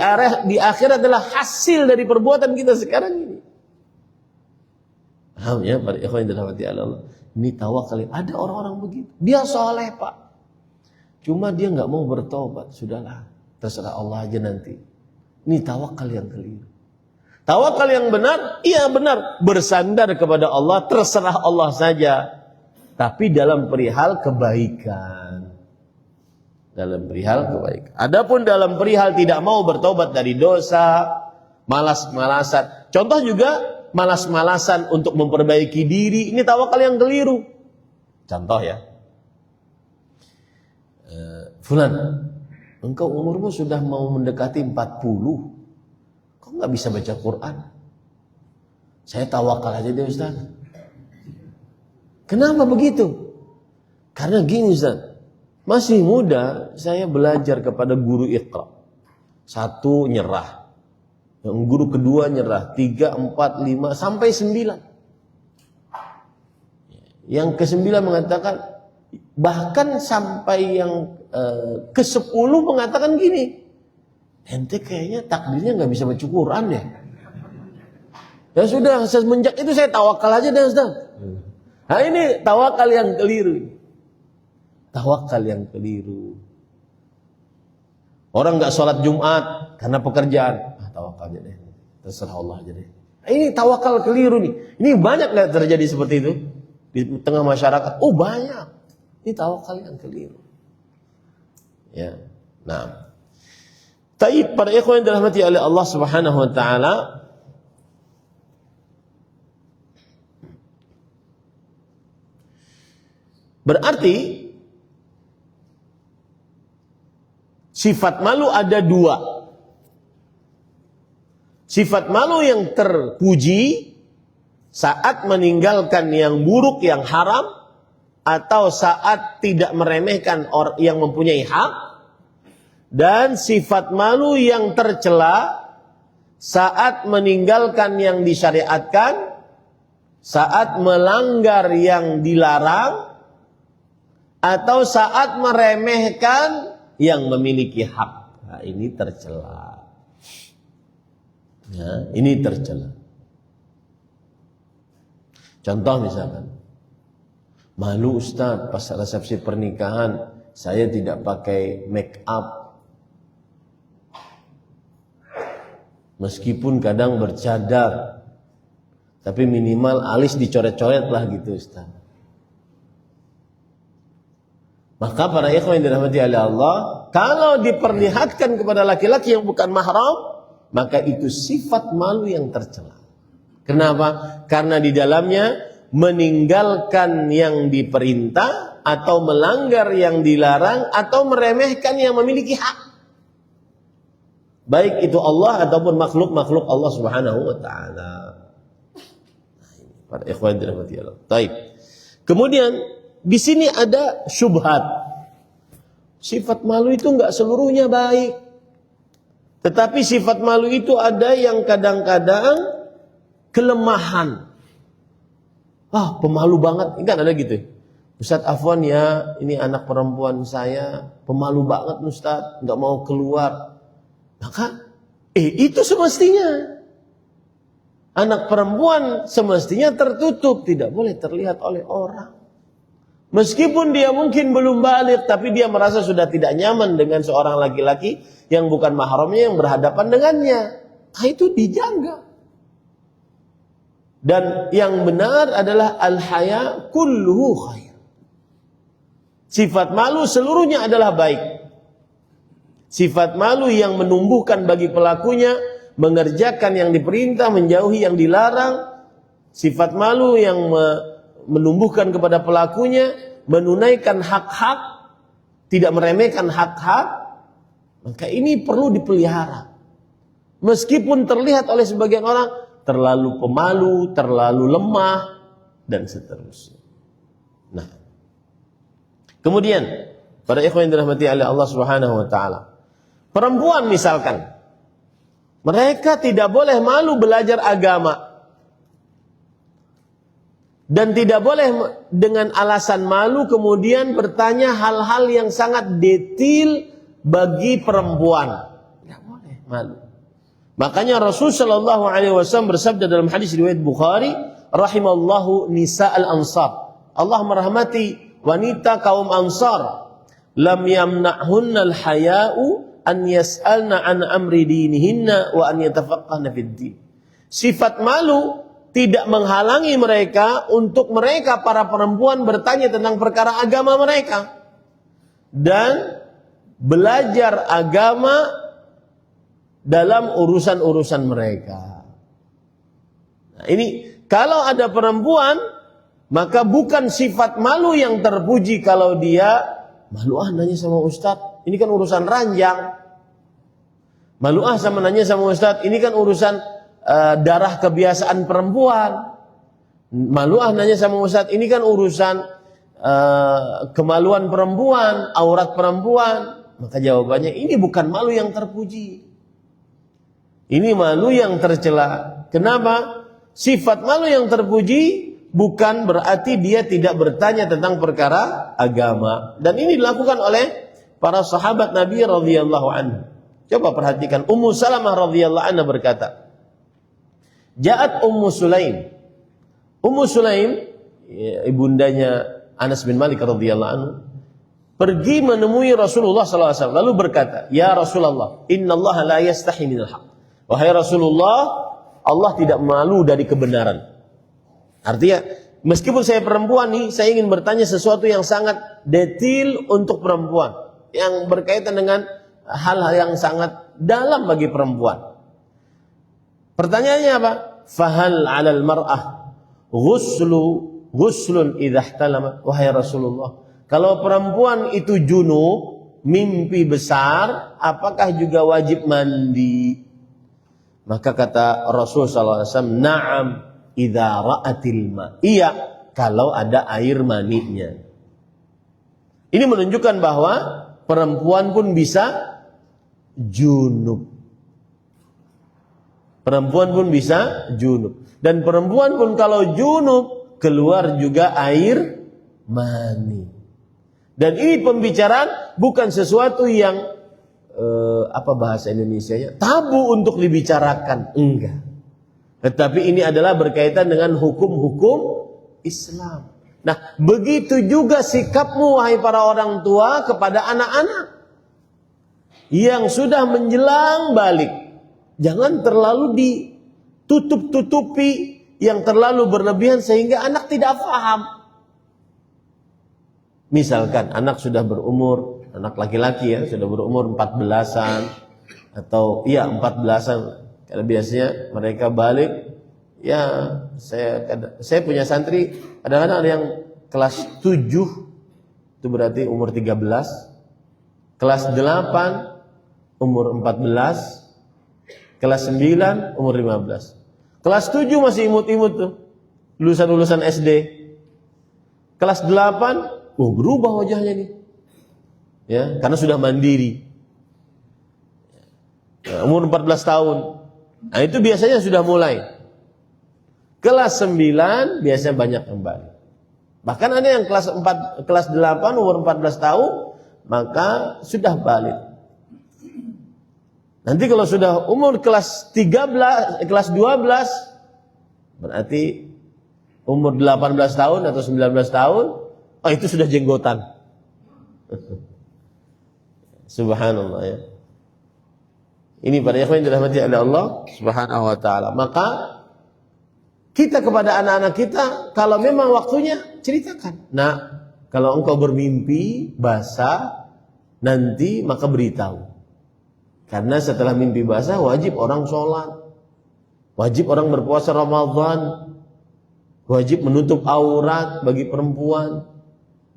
akhirat adalah hasil dari perbuatan kita sekarang ini. Paham ya, para ikhwan yang dirahmati Allah. Ini tawakal. Ada orang-orang begitu. Dia soleh pak. Cuma dia nggak mau bertobat. Sudahlah, terserah Allah aja nanti. Ini tawakal yang keliru. Tawakal yang benar, iya benar. Bersandar kepada Allah, terserah Allah saja. Tapi dalam perihal kebaikan. Dalam perihal kebaikan. Adapun dalam perihal tidak mau bertobat dari dosa, malas-malasan. Contoh juga malas-malasan untuk memperbaiki diri, ini tawakal yang keliru. Contoh ya, Fulan, engkau umurmu sudah mau mendekati 40, kok nggak bisa baca Quran? Saya tawakal aja deh Ustaz. Kenapa begitu? Karena gini Ustaz, masih muda, saya belajar kepada guru Iqra. 1 nyerah. Yang guru kedua nyerah, 3, 4, 5, sampai 9. Yang ke-9 mengatakan, bahkan sampai yang ke-10 mengatakan gini, ente kayaknya takdirnya gak bisa baca Quran ya. Ya sudah, semenjak itu saya tawakal aja deh Ustaz. Nah ini tawakal yang keliru. Tawakal yang keliru. Orang gak sholat Jumat karena pekerjaan. Tawakal aja deh, terserah Allah aja deh. Ini tawakal keliru nih. Ini banyak nggak terjadi seperti itu di tengah masyarakat? Oh banyak. Ini tawakal yang keliru. Ya, nah. Taib para ikhwan yang dirahmati oleh Allah Subhanahu Wa Taala. Berarti sifat malu ada 2. Sifat malu yang terpuji saat meninggalkan yang buruk, yang haram, atau saat tidak meremehkan orang yang mempunyai hak, dan sifat malu yang tercela saat meninggalkan yang disyariatkan, saat melanggar yang dilarang, atau saat meremehkan yang memiliki hak. Nah, ini tercela. Ya, ini tercela. Contoh misalkan, malu Ustaz pas resepsi pernikahan Saya tidak pakai make up. Meskipun kadang bercadar, tapi minimal alis dicoret-coret lah gitu Ustaz. Maka para ikhwan yang dirahmati oleh Allah, kalau diperlihatkan kepada laki-laki yang bukan mahram, maka itu sifat malu yang tercela. Kenapa? Karena di dalamnya meninggalkan yang diperintah atau melanggar yang dilarang atau meremehkan yang memiliki hak. Baik itu Allah ataupun makhluk-makhluk Allah Subhanahu wa taala. Para ikhwan dirahmati Allah. Baik. Kemudian di sini ada syubhat. Sifat malu itu enggak seluruhnya baik. Tetapi sifat malu itu ada yang kadang-kadang kelemahan. Pemalu banget. Ini kan ada gitu. Ustaz afwan ya, ini anak perempuan saya pemalu banget Ustaz, enggak mau keluar. Maka itu semestinya. Anak perempuan semestinya tertutup, tidak boleh terlihat oleh orang. Meskipun dia mungkin belum balik, tapi dia merasa sudah tidak nyaman dengan seorang laki-laki yang bukan mahramnya yang berhadapan dengannya. Itu dijaga. Dan yang benar adalah al-haya kulluhu khair. Sifat malu seluruhnya adalah baik. Sifat malu yang menumbuhkan bagi pelakunya mengerjakan yang diperintah, menjauhi yang dilarang. Sifat malu yang menumbuhkan kepada pelakunya menunaikan hak-hak, tidak meremehkan hak-hak. Maka ini perlu dipelihara. Meskipun terlihat oleh sebagian orang terlalu pemalu, terlalu lemah, dan seterusnya. Nah, kemudian para ikhwan yang dirahmati oleh Allah Subhanahu wa taala, perempuan misalkan, mereka tidak boleh malu belajar agama. Dan tidak boleh dengan alasan malu kemudian bertanya hal-hal yang sangat detail bagi perempuan. Tidak boleh malu. Makanya Rasul sallallahu alaihi wasallam bersabda dalam hadis riwayat Bukhari, rahimallahu nisa'al ansar. Allah merahmati wanita kaum Ansar. Lam yamna'hunnal haya'u an yas'alna an amri dinihinna wa an yatafaqqahna fid din. Sifat malu tidak menghalangi mereka untuk mereka para perempuan bertanya tentang perkara agama mereka dan belajar agama dalam urusan-urusan mereka. Nah, ini kalau ada perempuan, maka bukan sifat malu yang terpuji kalau dia malu nanya sama Ustadz, ini kan urusan ranjang. Malu sama nanya sama Ustadz, ini kan urusan darah kebiasaan perempuan. Malu nanya sama Ustadz, ini kan urusan kemaluan perempuan, aurat perempuan. Maka jawabannya ini bukan malu yang terpuji. Ini malu yang tercela. Kenapa? Sifat malu yang terpuji bukan berarti dia tidak bertanya tentang perkara agama. Dan ini dilakukan oleh para sahabat Nabi radhiyallahu anhu. Coba perhatikan, Ummu Salamah radhiyallahu anha berkata, Ja'at Ummu Sulaim. Ummu Sulaim, ibundanya Anas bin Malik radhiyallahu anhu, pergi menemui Rasulullah sallallahu alaihi wasallam lalu berkata, "Ya Rasulullah, innallaha la yastahi minal haq." Wahai Rasulullah, Allah tidak malu dari kebenaran. Artinya, meskipun saya perempuan nih, saya ingin bertanya sesuatu yang sangat detail untuk perempuan, yang berkaitan dengan hal-hal yang sangat dalam bagi perempuan. Pertanyaannya apa? Fahal 'alal mar'ah ghuslun idza ihtalamat. Wahai Rasulullah, kalau perempuan itu junub, mimpi besar, apakah juga wajib mandi? Maka kata Rasul sallallahu alaihi wasallam, "Na'am idza ra'atil ma." Iya, kalau ada air maninya. Ini menunjukkan bahwa perempuan pun bisa junub. Perempuan pun bisa junub. Dan perempuan pun kalau junub, keluar juga air mani. Dan ini pembicaraan bukan sesuatu yang apa bahasa Indonesianya, tabu untuk dibicarakan. Enggak. Tetapi ini adalah berkaitan dengan hukum-hukum Islam. Nah, begitu juga sikapmu wahai para orang tua kepada anak-anak yang sudah menjelang balik. Jangan terlalu ditutup-tutupi yang terlalu berlebihan sehingga anak tidak paham. Misalkan anak sudah berumur, anak laki-laki ya, sudah berumur 14-an atau 14-an. Karena biasanya mereka balik, ya saya punya santri kadang-kadang ada yang kelas 7 itu berarti umur 13, kelas 8 umur 14, kelas 9 umur 15. Kelas 7 masih imut-imut tuh, lulusan-lulusan SD. Kelas 8, berubah wajahnya nih. Ya, karena sudah mandiri. Ya, umur 14 tahun. Nah, itu biasanya sudah mulai. Kelas 9 biasanya banyak yang balik. Bahkan ada yang kelas 8 umur 14 tahun maka sudah balik. Nanti kalau sudah umur kelas 13, kelas 12 berarti umur 18 tahun atau 19 tahun, itu sudah jenggotan. Subhanallah ya. Ini para ikhwan yang dirahmati oleh Allah Subhanahu wa taala. Maka kita kepada anak-anak kita kalau memang waktunya ceritakan. Nah, kalau engkau bermimpi basah nanti maka beritahu. Karena setelah mimpi basah wajib orang sholat, wajib orang berpuasa Ramadan, wajib menutup aurat bagi perempuan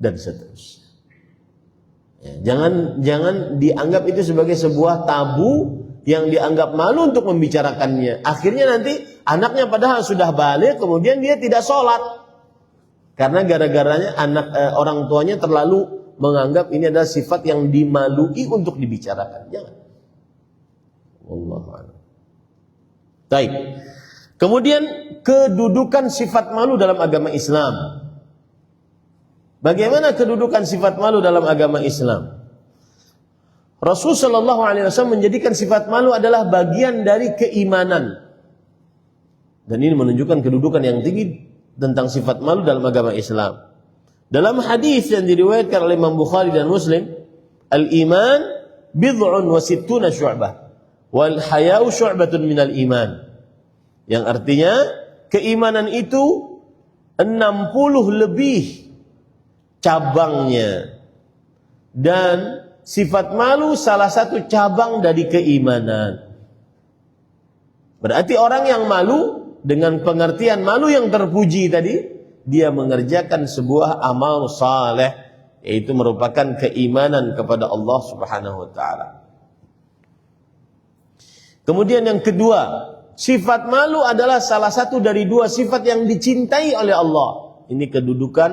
dan seterusnya. Ya, jangan dianggap itu sebagai sebuah tabu yang dianggap malu untuk membicarakannya. Akhirnya nanti anaknya padahal sudah balik, kemudian dia tidak sholat karena gara-garanya orang tuanya terlalu menganggap ini adalah sifat yang dimalui untuk dibicarakan. Jangan. Wallahu a'lam. Baik. Kemudian kedudukan sifat malu dalam agama Islam. Bagaimana kedudukan sifat malu dalam agama Islam? Rasul sallallahu alaihi wasallam menjadikan sifat malu adalah bagian dari keimanan. Dan ini menunjukkan kedudukan yang tinggi tentang sifat malu dalam agama Islam. Dalam hadis yang diriwayatkan oleh Imam Bukhari dan Muslim, al-iman bid'un wa sittuna syu'bah wal haya'u syu'batun minal iman. Yang artinya keimanan itu 60 lebih cabangnya, dan sifat malu salah satu cabang dari keimanan. Berarti orang yang malu dengan pengertian malu yang terpuji tadi, dia mengerjakan sebuah amal saleh, yaitu merupakan keimanan kepada Allah Subhanahu wa taala. Kemudian yang kedua, sifat malu adalah salah satu dari dua sifat yang dicintai oleh Allah. Ini kedudukan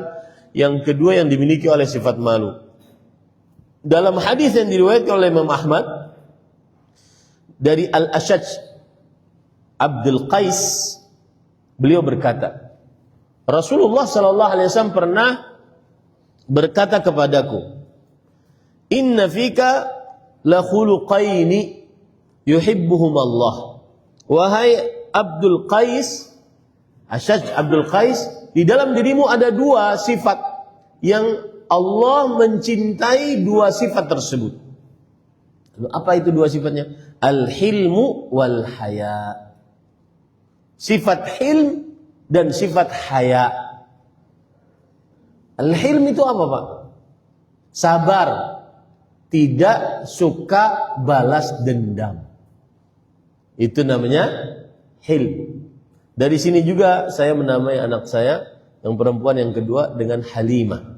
yang kedua yang dimiliki oleh sifat malu. Dalam hadis yang diriwayatkan oleh Imam Ahmad dari Al-Ashaj Abdul Qais, beliau berkata, Rasulullah sallallahu alaihi wasallam pernah berkata kepadaku, "Inna fika la khuluqaini yuhibbuhum Allah." Wahai Abdul Qais, Ashaj Abdul Qais, di dalam dirimu ada dua sifat yang Allah mencintai dua sifat tersebut. Apa itu dua sifatnya? Al-hilmu wal haya. Sifat hilm dan sifat haya. Al-hilm itu apa, Pak? Sabar, tidak suka balas dendam. Itu namanya hilm. Dari sini juga saya menamai anak saya yang perempuan yang kedua dengan Halimah.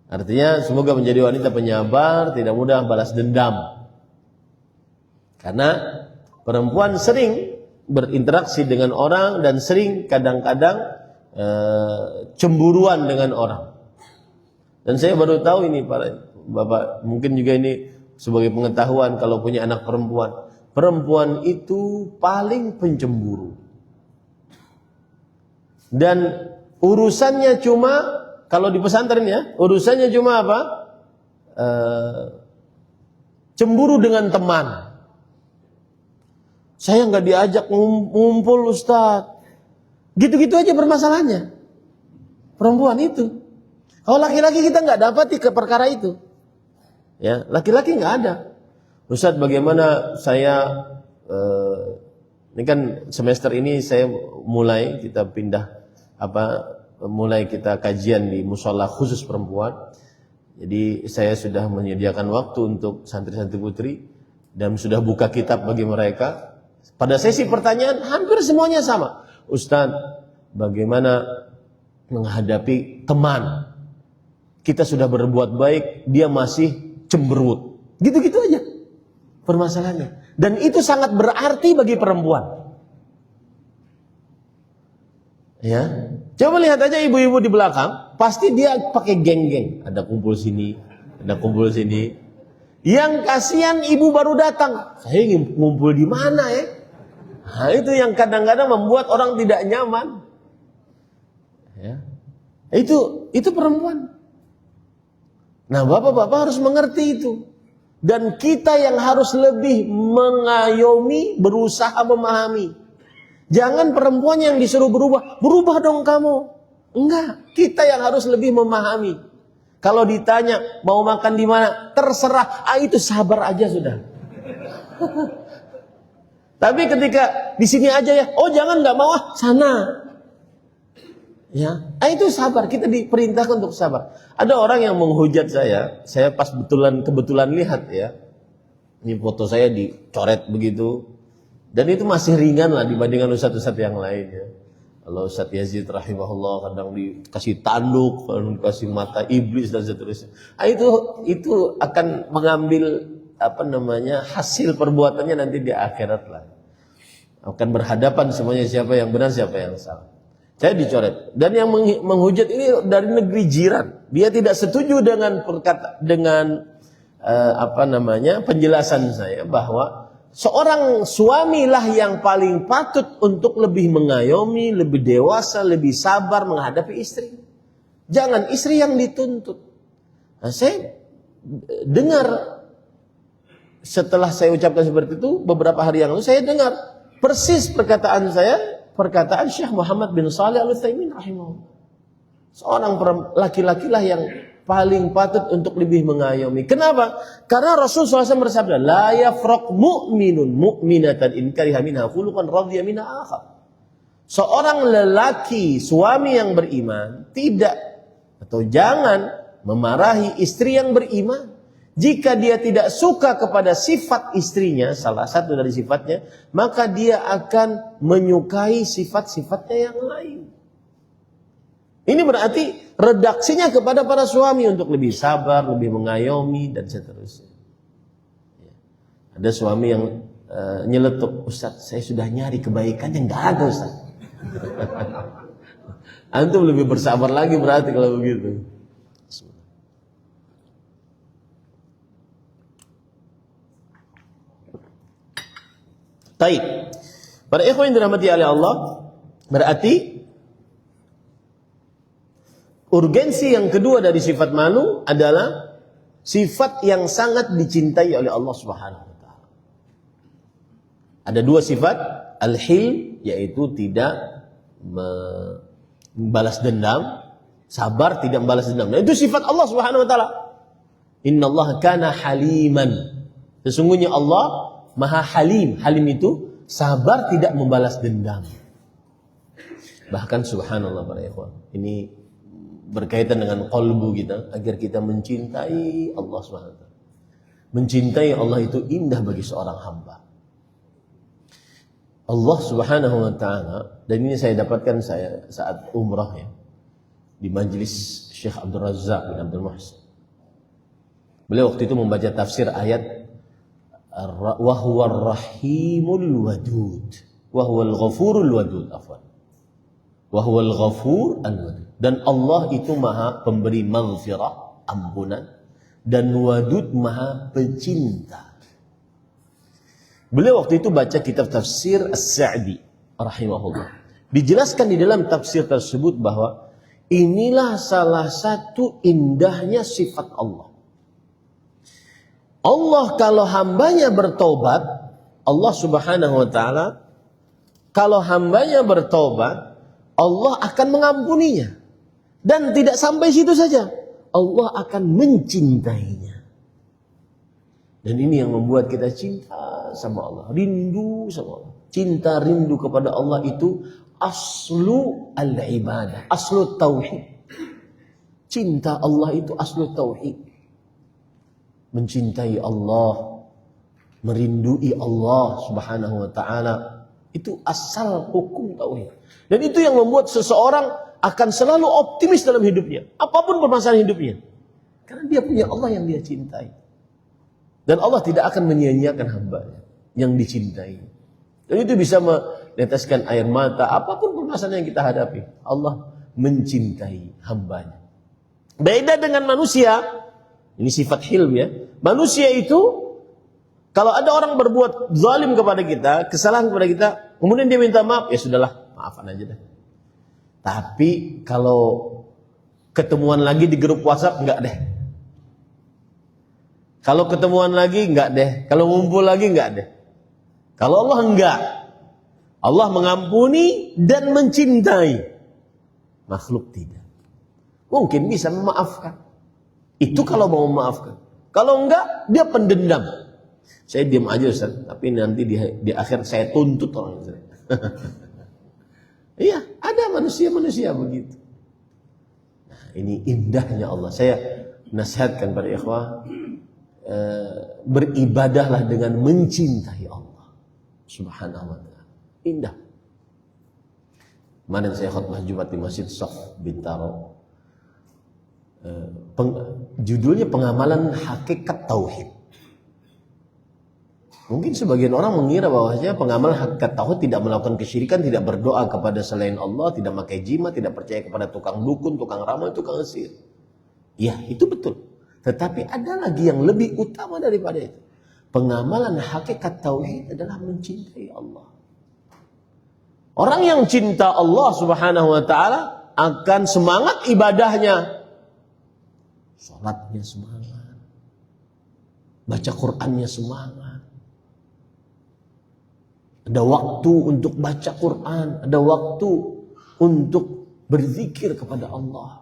Artinya semoga menjadi wanita penyabar, tidak mudah balas dendam. Karena perempuan sering berinteraksi dengan orang dan sering kadang-kadang cemburuan dengan orang. Dan saya baru tahu ini para bapak, mungkin juga ini sebagai pengetahuan kalau punya anak perempuan. Perempuan itu paling pencemburu. Dan urusannya cuma, kalau di pesantren ya, urusannya cuma apa? Cemburu dengan teman. Saya nggak diajak ngumpul Ustaz. Gitu-gitu aja permasalahannya. perempuan itu. Kalau laki-laki kita nggak dapati ke perkara itu. Ya, laki-laki nggak ada. Ustaz, bagaimana saya ini kan semester ini saya mulai kita mulai kita kajian di musola khusus perempuan. Jadi saya sudah menyediakan waktu untuk santri-santri putri dan sudah buka kitab bagi mereka. Pada sesi pertanyaan hampir semuanya sama. Ustaz, bagaimana menghadapi teman? Kita sudah berbuat baik, dia masih cemberut. Gitu-gitu aja permasalahannya. Dan itu sangat berarti bagi perempuan. Ya, coba lihat aja ibu-ibu di belakang, pasti dia pakai geng-geng, ada kumpul sini, ada kumpul sini. Yang kasihan ibu baru datang, saya ingin kumpul di mana ya? Nah, itu yang kadang-kadang membuat orang tidak nyaman. Ya, itu perempuan. Nah, bapak-bapak harus mengerti itu, dan kita yang harus lebih mengayomi, berusaha memahami. Jangan perempuan yang disuruh berubah dong kamu. Enggak, kita yang harus lebih memahami. Kalau ditanya mau makan di mana, terserah, itu sabar aja sudah. Tapi ketika di sini aja ya, oh jangan nggak mau sana. Ya, itu sabar. Kita diperintahkan untuk sabar. Ada orang yang menghujat saya pas kebetulan lihat ya, ini foto saya dicoret begitu. Dan itu masih ringan lah dibandingkan ustadz-ustadz yang lain ya. Kalau Ustadz Yazid rahimahullah kadang dikasih tanduk, kadang dikasih mata iblis dan seterusnya. Itu akan mengambil hasil perbuatannya nanti di akhirat lah. Akan berhadapan semuanya siapa yang benar siapa yang salah. Saya dicoret. Dan yang menghujat ini dari negeri jiran. Dia tidak setuju dengan penjelasan saya bahwa seorang suamilah yang paling patut untuk lebih mengayomi, lebih dewasa, lebih sabar menghadapi istri. Jangan istri yang dituntut. Nah, saya dengar setelah saya ucapkan seperti itu, beberapa hari yang lalu saya dengar persis perkataan Syekh Muhammad bin Shalih Al-Utsaimin rahimahullah. Seorang laki-laki lah yang paling patut untuk lebih mengayomi. Kenapa? Karena Rasul SAW bersabda, la yafraq mu'minun mu'minatan in kariha minha khuluqan radhiya minha akhar. Seorang lelaki, suami yang beriman, tidak atau jangan memarahi istri yang beriman. Jika dia tidak suka kepada sifat istrinya, salah satu dari sifatnya, maka dia akan menyukai sifat-sifatnya yang lain. Ini berarti redaksinya kepada para suami untuk lebih sabar, lebih mengayomi, dan seterusnya. Ada suami yang nyeletuk, Ustaz, saya sudah nyari kebaikan yang gak ada, Ustaz. Antum lebih bersabar lagi berarti kalau begitu. Baik. Para ikhwan yang dirahmati oleh Allah, berarti urgensi yang kedua dari sifat malu adalah sifat yang sangat dicintai oleh Allah Subhanahu wa taala. Ada dua sifat, al-hilm yaitu tidak membalas dendam, sabar tidak membalas dendam. Nah, itu sifat Allah Subhanahu wa taala. Innallaha kana haliman. Sesungguhnya Allah Maha Halim. Halim itu sabar tidak membalas dendam. Bahkan subhanallah para ikhwan, ini berkaitan dengan qalbu kita agar kita mencintai Allah SWT. Mencintai Allah itu indah bagi seorang hamba. Allah Subhanahu wa taala, dan ini saya dapatkan saat umrah ya, di majlis Syekh Abdul Razzaq bin Abdul Muhsin. Beliau waktu itu membaca tafsir ayat wa huwar rahimul wadud wa huwal ghafurul wadud afwan. Wa huwal ghafur al-wadud. Dan Allah itu maha pemberi maghfirah, ampunan, dan wadud maha pencinta. Beliau waktu itu baca kitab tafsir As-Sa'di rahimahullah. Dijelaskan di dalam tafsir tersebut bahwa inilah salah satu indahnya sifat Allah. Allah kalau hambanya bertobat, Allah Subhanahu wa taala kalau hambanya bertobat, Allah akan mengampuninya. Dan tidak sampai situ saja, Allah akan mencintainya. Dan ini yang membuat kita cinta sama Allah, rindu sama Allah. Cinta rindu kepada Allah itu aslu al-ibadah, aslu tauhid. Cinta Allah itu aslu tauhid. Mencintai Allah, merindui Allah Subhanahu wa taala, itu asal hukum tauhid. Dan itu yang membuat seseorang akan selalu optimis dalam hidupnya, apapun permasalahan hidupnya. Karena dia punya Allah yang dia cintai. Dan Allah tidak akan menyia-nyiakan hambanya yang dicintai. Dan itu bisa meneteskan air mata, apapun permasalahan yang kita hadapi. Allah mencintai hambanya. Beda dengan manusia, ini sifat hilm ya. Manusia itu, kalau ada orang berbuat zalim kepada kita, kesalahan kepada kita, kemudian dia minta maaf, ya sudahlah, maafkan aja deh. Tapi kalau ketemuan lagi di grup WhatsApp, enggak deh. Kalau ketemuan lagi, enggak deh. Kalau ngumpul lagi, enggak deh. Kalau Allah enggak. Allah mengampuni dan mencintai. Makhluk tidak. Mungkin bisa memaafkan. Itu kalau mau memaafkan. Kalau enggak, dia pendendam. Saya diam aja Ustaz, tapi nanti di akhir saya tuntut orang itu. Iya, ada manusia-manusia begitu. Nah, ini indahnya Allah. Saya nasihatkan pada ikhwah, beribadahlah dengan mencintai Allah Subhanahu wa ta'ala. Indah. Kemarin saya khutbah Jumat di Masjid Shaf Bintaro. Judulnya pengamalan hakikat tauhid. Mungkin sebagian orang mengira bahwasanya pengamalan hakikat tauhid tidak melakukan kesyirikan, tidak berdoa kepada selain Allah, tidak pakai jimat, tidak percaya kepada tukang dukun, tukang ramal, tukang sihir. Ya, itu betul. Tetapi ada lagi yang lebih utama daripada itu. Pengamalan hakikat tauhid adalah mencintai Allah. Orang yang cinta Allah Subhanahu wa taala akan semangat ibadahnya. Salatnya semangat. Baca Qur'annya semangat. Ada waktu untuk baca Quran, ada waktu untuk berzikir kepada Allah.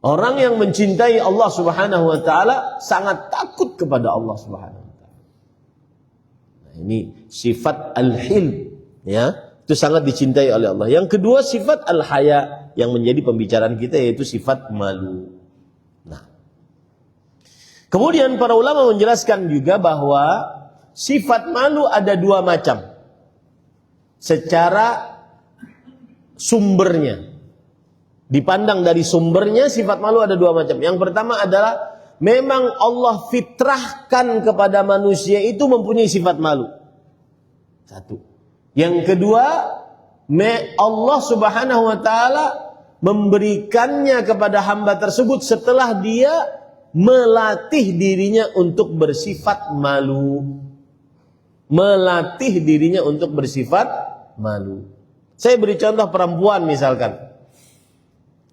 Orang yang mencintai Allah Subhanahu wa taala sangat takut kepada Allah Subhanahu wa taala. Nah, ini sifat al-hilm, ya. Itu sangat dicintai oleh Allah. Yang kedua sifat al-haya yang menjadi pembicaraan kita, yaitu sifat malu. Nah. Kemudian para ulama menjelaskan juga bahwa sifat malu ada dua macam. Secara sumbernya. Dipandang dari sumbernya, sifat malu ada dua macam. Yang pertama adalah memang Allah fitrahkan kepada manusia itu mempunyai sifat malu. Satu. Yang kedua, Allah Subhanahu wa taala memberikannya kepada hamba tersebut setelah dia melatih dirinya untuk bersifat malu. Melatih dirinya untuk bersifat malu. Saya beri contoh perempuan misalkan.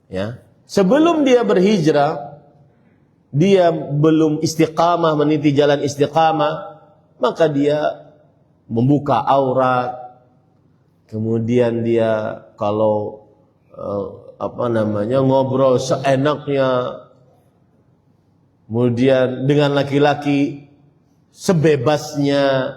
Ya, sebelum dia berhijrah, dia belum istiqamah, meniti jalan istiqamah, maka dia membuka aurat. Kemudian dia kalau ngobrol seenaknya, kemudian dengan laki-laki sebebasnya,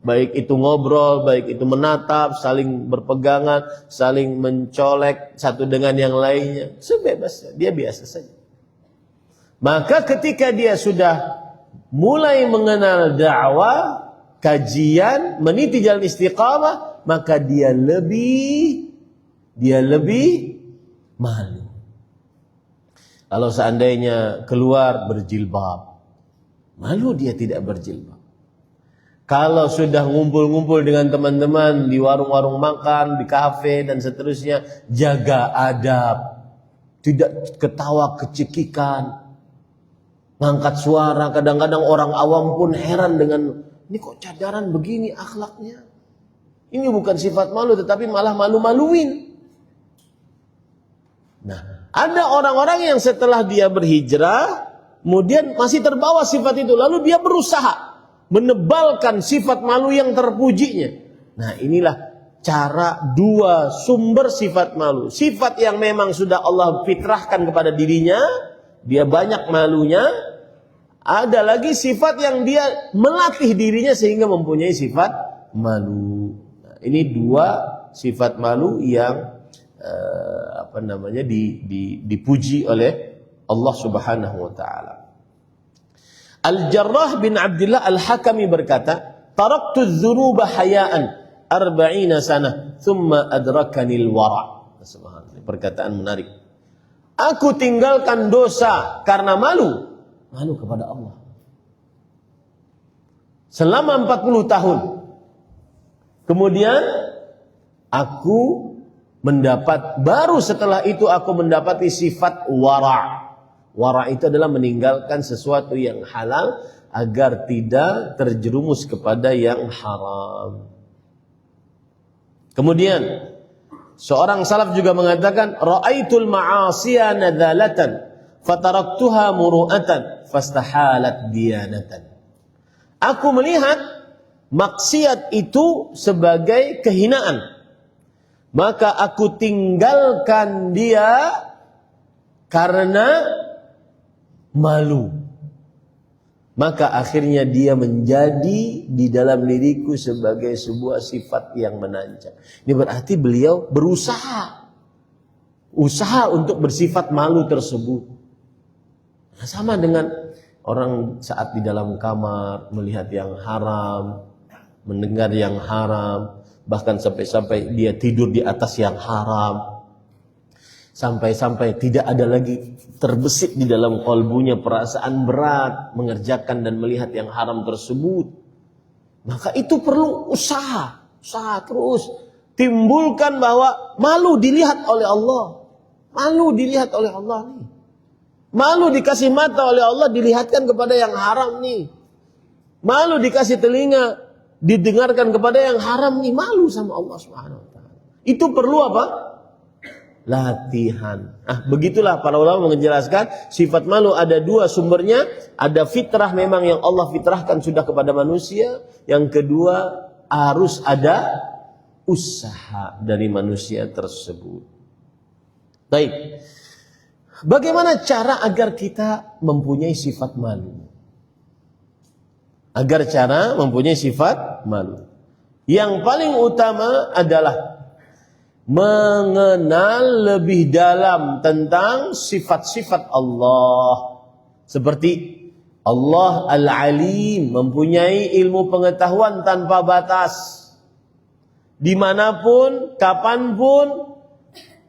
baik itu ngobrol, baik itu menatap, saling berpegangan, saling mencolek satu dengan yang lainnya, sebebasnya, dia biasa saja. Maka ketika dia sudah mulai mengenal dakwah, kajian, meniti jalan istiqamah, maka dia lebih malu. Kalau seandainya keluar berjilbab, malu dia tidak berjilbab. Kalau sudah ngumpul-ngumpul dengan teman-teman di warung-warung makan, di kafe dan seterusnya, jaga adab. Tidak ketawa kecekikan. Ngangkat suara, kadang-kadang orang awam pun heran dengan, ini kok cadaran begini akhlaknya. Ini bukan sifat malu, tetapi malah malu-maluin. Nah, ada orang-orang yang setelah dia berhijrah, kemudian masih terbawa sifat itu, lalu dia berusaha menebalkan sifat malu yang terpujinya. Nah, inilah dua sumber sifat malu. Sifat yang memang sudah Allah fitrahkan kepada dirinya, dia banyak malunya. Ada lagi sifat yang dia melatih dirinya sehingga mempunyai sifat malu. Nah, ini dua sifat malu yang dipuji oleh Allah Subhanahu wa taala. Al-Jarrah bin Abdullah Al-Hakami berkata, "Taraktu adz-dzunuba haya'an 40 sanah, thumma adrakanil wara." Subhanallah, perkataan menarik. Aku tinggalkan dosa karena malu kepada Allah. Selama 40 tahun. Kemudian aku baru setelah itu aku mendapati sifat wara. Wara itu adalah meninggalkan sesuatu yang halal agar tidak terjerumus kepada yang haram. Kemudian seorang salaf juga mengatakan, ra'aitul ma'asiya nadhalatan fataraktuha muru'atan fastahalat diyanatan. Aku melihat maksiat itu sebagai kehinaan, maka aku tinggalkan dia karena malu. Maka akhirnya dia menjadi di dalam diriku sebagai sebuah sifat yang menancap. Ini berarti beliau berusaha untuk bersifat malu tersebut. Nah, sama dengan orang saat di dalam kamar melihat yang haram, mendengar yang haram, bahkan sampai-sampai dia tidur di atas yang haram. Sampai-sampai tidak ada lagi terbesit di dalam kalbunya perasaan berat mengerjakan dan melihat yang haram tersebut. Maka itu perlu usaha terus. Timbulkan bahwa malu dilihat oleh Allah. Malu dilihat oleh Allah nih. Malu dikasih mata oleh Allah dilihatkan kepada yang haram nih. Malu dikasih telinga didengarkan kepada yang haram nih. Malu sama Allah Subhanahu wa taala. Itu perlu apa? Latihan. Begitulah para ulama menjelaskan sifat malu ada dua sumbernya. Ada fitrah memang yang Allah fitrahkan sudah kepada manusia. Yang kedua harus ada usaha dari manusia tersebut. Baik. Bagaimana cara agar kita mempunyai sifat malu? Agar cara mempunyai sifat malu. Yang paling utama adalah mengenal lebih dalam tentang sifat-sifat Allah. Seperti Allah Al-Alim, mempunyai ilmu pengetahuan tanpa batas. Dimanapun, kapanpun,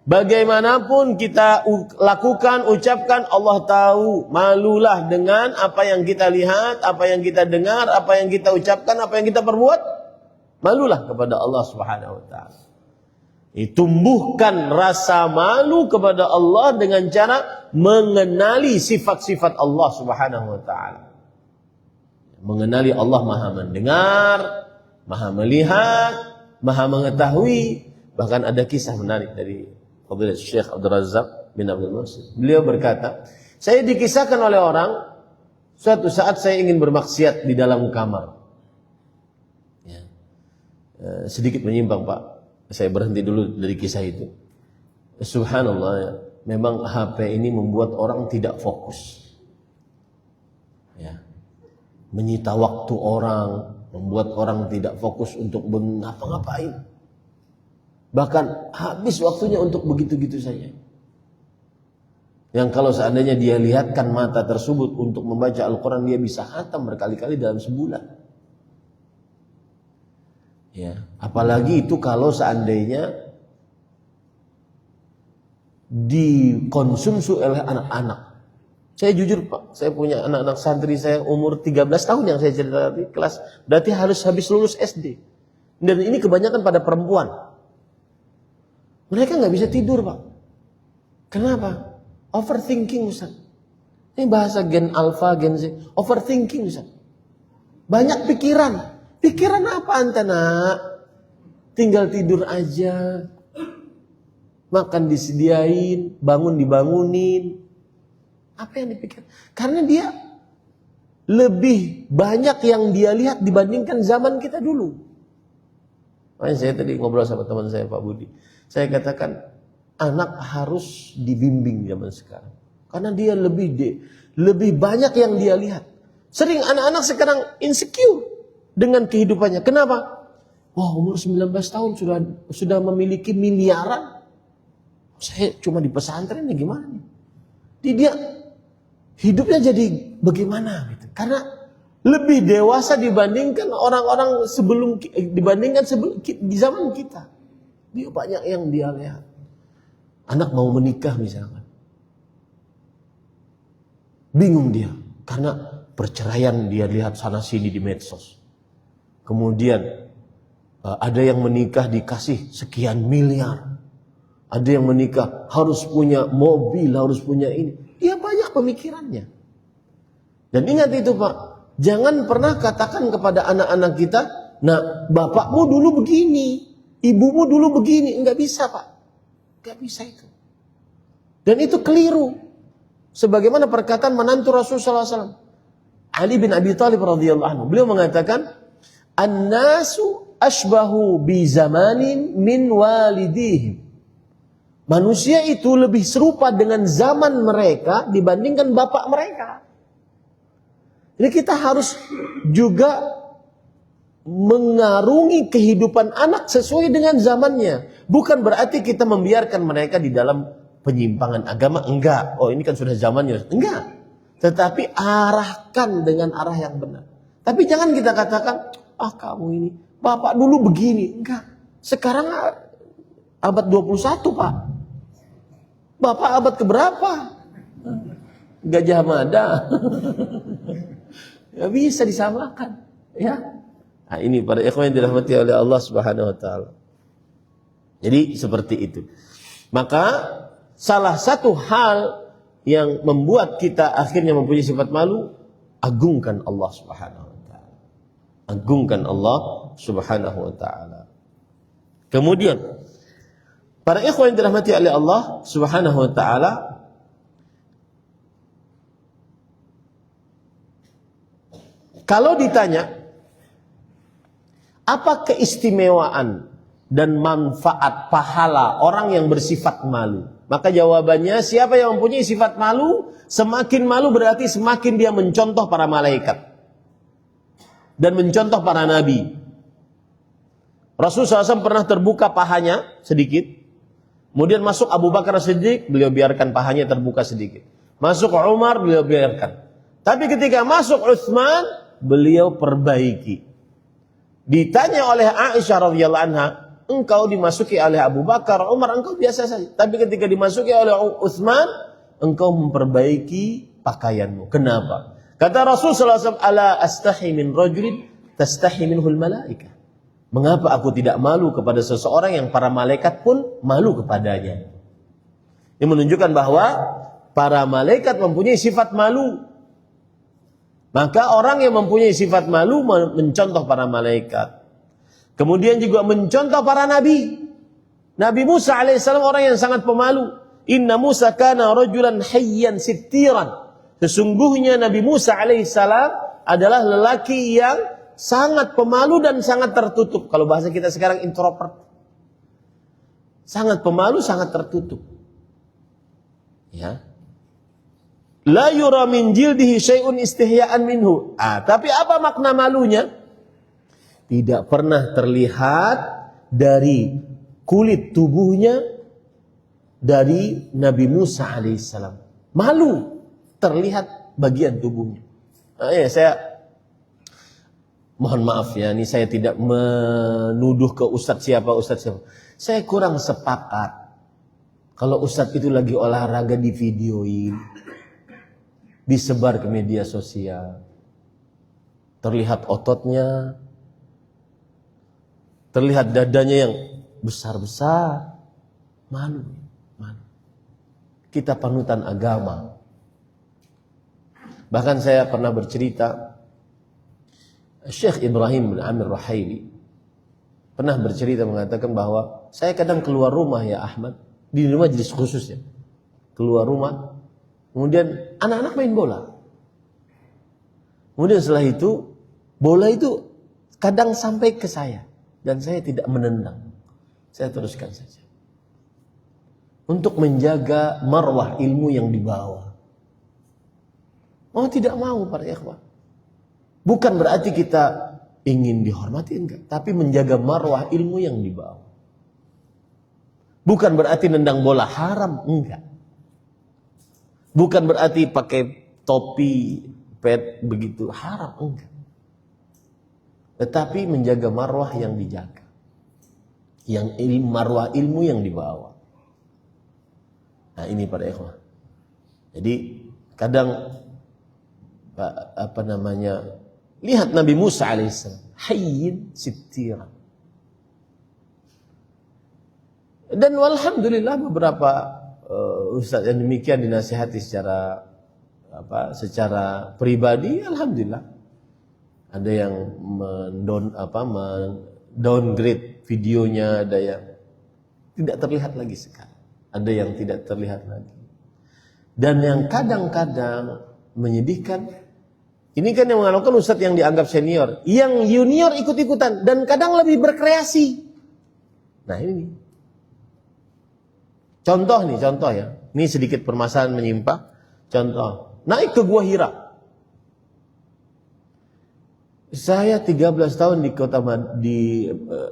bagaimanapun kita lakukan, ucapkan, Allah tahu. Malulah dengan apa yang kita lihat, apa yang kita dengar, apa yang kita ucapkan, apa yang kita perbuat. Malulah kepada Allah Subhanahu wa taala. Tumbuhkan rasa malu kepada Allah dengan cara mengenali sifat-sifat Allah Subhanahu wa taala. Mengenali Allah Maha mendengar, Maha melihat, Maha mengetahui. Bahkan ada kisah menarik dari Fadilatul Syekh Abdul Razak bin Abdul Muhsin. Beliau berkata, saya dikisahkan oleh orang, suatu saat saya ingin bermaksiat di dalam kamar. Ya. Sedikit menyimpang Pak. Saya berhenti dulu dari kisah itu. Subhanallah, ya. Memang HP ini membuat orang tidak fokus. Ya. Menyita waktu orang, membuat orang tidak fokus untuk ngapa-ngapain. Bahkan habis waktunya untuk begitu-gitu saja. Yang kalau seandainya dia lihatkan mata tersebut untuk membaca Al-Quran, dia bisa khatam berkali-kali dalam sebulan. Ya, apalagi itu kalau seandainya dikonsumsi oleh anak-anak. Saya jujur Pak, saya punya anak-anak santri saya umur 13 tahun yang saya cerita tadi, kelas, berarti harus habis lulus SD. Dan ini kebanyakan pada perempuan. Mereka nggak bisa tidur Pak. Kenapa? Overthinking Ustaz. Ini bahasa gen alpha, gen Z. Overthinking Ustaz. Banyak pikiran. Pikiran apa anta nak? Tinggal tidur aja. Makan disediain, bangun dibangunin. Apa yang dipikir? Karena dia lebih banyak yang dia lihat dibandingkan zaman kita dulu. Makanya saya tadi ngobrol sama teman saya Pak Budi. Saya katakan anak harus dibimbing zaman sekarang. Karena dia lebih banyak yang dia lihat. Sering anak-anak sekarang insecure dengan kehidupannya. Kenapa? Wah, umur 19 tahun sudah memiliki miliaran. Saya cuma di pesantren nih, gimana nih? Dia hidupnya jadi bagaimana gitu. Karena lebih dewasa dibandingkan orang-orang di zaman kita. Dia banyak yang dia lihat. Anak mau menikah misalkan. Bingung dia karena perceraian dia lihat sana sini di medsos. Kemudian ada yang menikah dikasih sekian miliar. Ada yang menikah harus punya mobil, harus punya ini. Dia banyak pemikirannya. Dan ingat itu Pak, jangan pernah katakan kepada anak-anak kita, nah bapakmu dulu begini, ibumu dulu begini. Enggak bisa Pak, enggak bisa itu. Dan itu keliru. Sebagaimana perkataan menantu Rasulullah SAW, Ali bin Abi Thalib radhiyallahu anhu, beliau mengatakan, "An-nasu ashbahu bi zamanin min walidihim." Manusia itu lebih serupa dengan zaman mereka dibandingkan bapak mereka. Jadi kita harus juga mengarungi kehidupan anak sesuai dengan zamannya. Bukan berarti kita membiarkan mereka di dalam penyimpangan agama. Enggak. Oh, ini kan sudah zamannya. Enggak. Tetapi arahkan dengan arah yang benar. Tapi jangan kita katakan, kamu ini, bapak dulu begini. Enggak. Sekarang abad 21 Pak. Bapak abad keberapa? Gajah Mada. Ya bisa disamakan, ya. Nah, ini para ikhwan yang dirahmati oleh Allah Subhanahu wa taala. Jadi seperti itu. Maka salah satu hal yang membuat kita akhirnya mempunyai sifat malu, agungkan Allah Subhanahu wa taala. Agungkan Allah Subhanahu wa taala. Kemudian para ikhwan yang dirahmati oleh Allah Subhanahu wa taala, kalau ditanya apa keistimewaan dan manfaat pahala orang yang bersifat malu, maka jawabannya siapa yang mempunyai sifat malu, semakin malu berarti semakin dia mencontoh para malaikat dan mencontoh para nabi. Rasulullah SAW pernah terbuka pahanya sedikit. Kemudian masuk Abu Bakar Siddiq, beliau biarkan pahanya terbuka sedikit. Masuk Umar, beliau biarkan. Tapi ketika masuk Utsman, beliau perbaiki. Ditanya oleh Aisyah radhiyallahu anha, engkau dimasuki oleh Abu Bakar, Umar, engkau biasa saja. Tapi ketika dimasuki oleh Utsman, engkau memperbaiki pakaianmu. Kenapa? Kata Rasulullah SAW, ala astahi min rajulin tastahi minhul malaikah. Mengapa aku tidak malu kepada seseorang yang para malaikat pun malu kepadanya? Ini menunjukkan bahwa para malaikat mempunyai sifat malu. Maka orang yang mempunyai sifat malu mencontoh para malaikat. Kemudian juga mencontoh para nabi. Nabi Musa alaihissalam orang yang sangat pemalu. Inna Musa kana rajulan hayyan sittiran. Sesungguhnya Nabi Musa alaihissalam adalah lelaki yang sangat pemalu dan sangat tertutup. Kalau bahasa kita sekarang introvert. Sangat pemalu, sangat tertutup. Ya. La yura min jildihi syai'un istihya'an minhu. Tapi apa makna malunya? Tidak pernah terlihat dari kulit tubuhnya dari Nabi Musa alaihissalam. Malu terlihat bagian tubuhnya. Saya mohon maaf ya, ini saya tidak menuduh ke ustadz siapa. Saya kurang sepakat kalau ustadz itu lagi olahraga di videoin, disebar ke media sosial, terlihat ototnya, terlihat dadanya yang besar-besar, malu. Kita panutan agama. Bahkan saya pernah bercerita, Syekh Ibrahim bin Amir Ruhaili pernah bercerita mengatakan bahwa saya kadang keluar rumah ya Ahmad, di rumah majelis khusus ya, keluar rumah, kemudian anak-anak main bola. Kemudian setelah itu bola itu kadang sampai ke saya dan saya tidak menendang. Saya teruskan saja. Untuk menjaga marwah ilmu yang dibawa. Mau tidak mau para ikhwah. Bukan berarti kita ingin dihormati, enggak. Tapi menjaga marwah ilmu yang dibawa. Bukan berarti nendang bola haram, enggak. Bukan berarti pakai topi, pet begitu haram, enggak. Tetapi menjaga marwah yang dijaga. Yang marwah ilmu yang dibawa. Nah ini para ikhwah. Jadi kadang lihat Nabi Musa alaihissalam, hayyin sittiran. Dan walhamdulillah beberapa ustaz yang demikian dinasihati secara pribadi, alhamdulillah. Ada yang downgrade videonya, ada yang tidak terlihat lagi sekarang. Ada yang tidak terlihat lagi. Dan yang kadang-kadang menyedihkan, ini kan yang mengatakan ustadz yang dianggap senior, yang junior ikut-ikutan dan kadang lebih berkreasi. Nah ini contoh ya. Ini sedikit permasalahan menyimpang. Contoh, naik ke Gua Hira. Saya 13 tahun di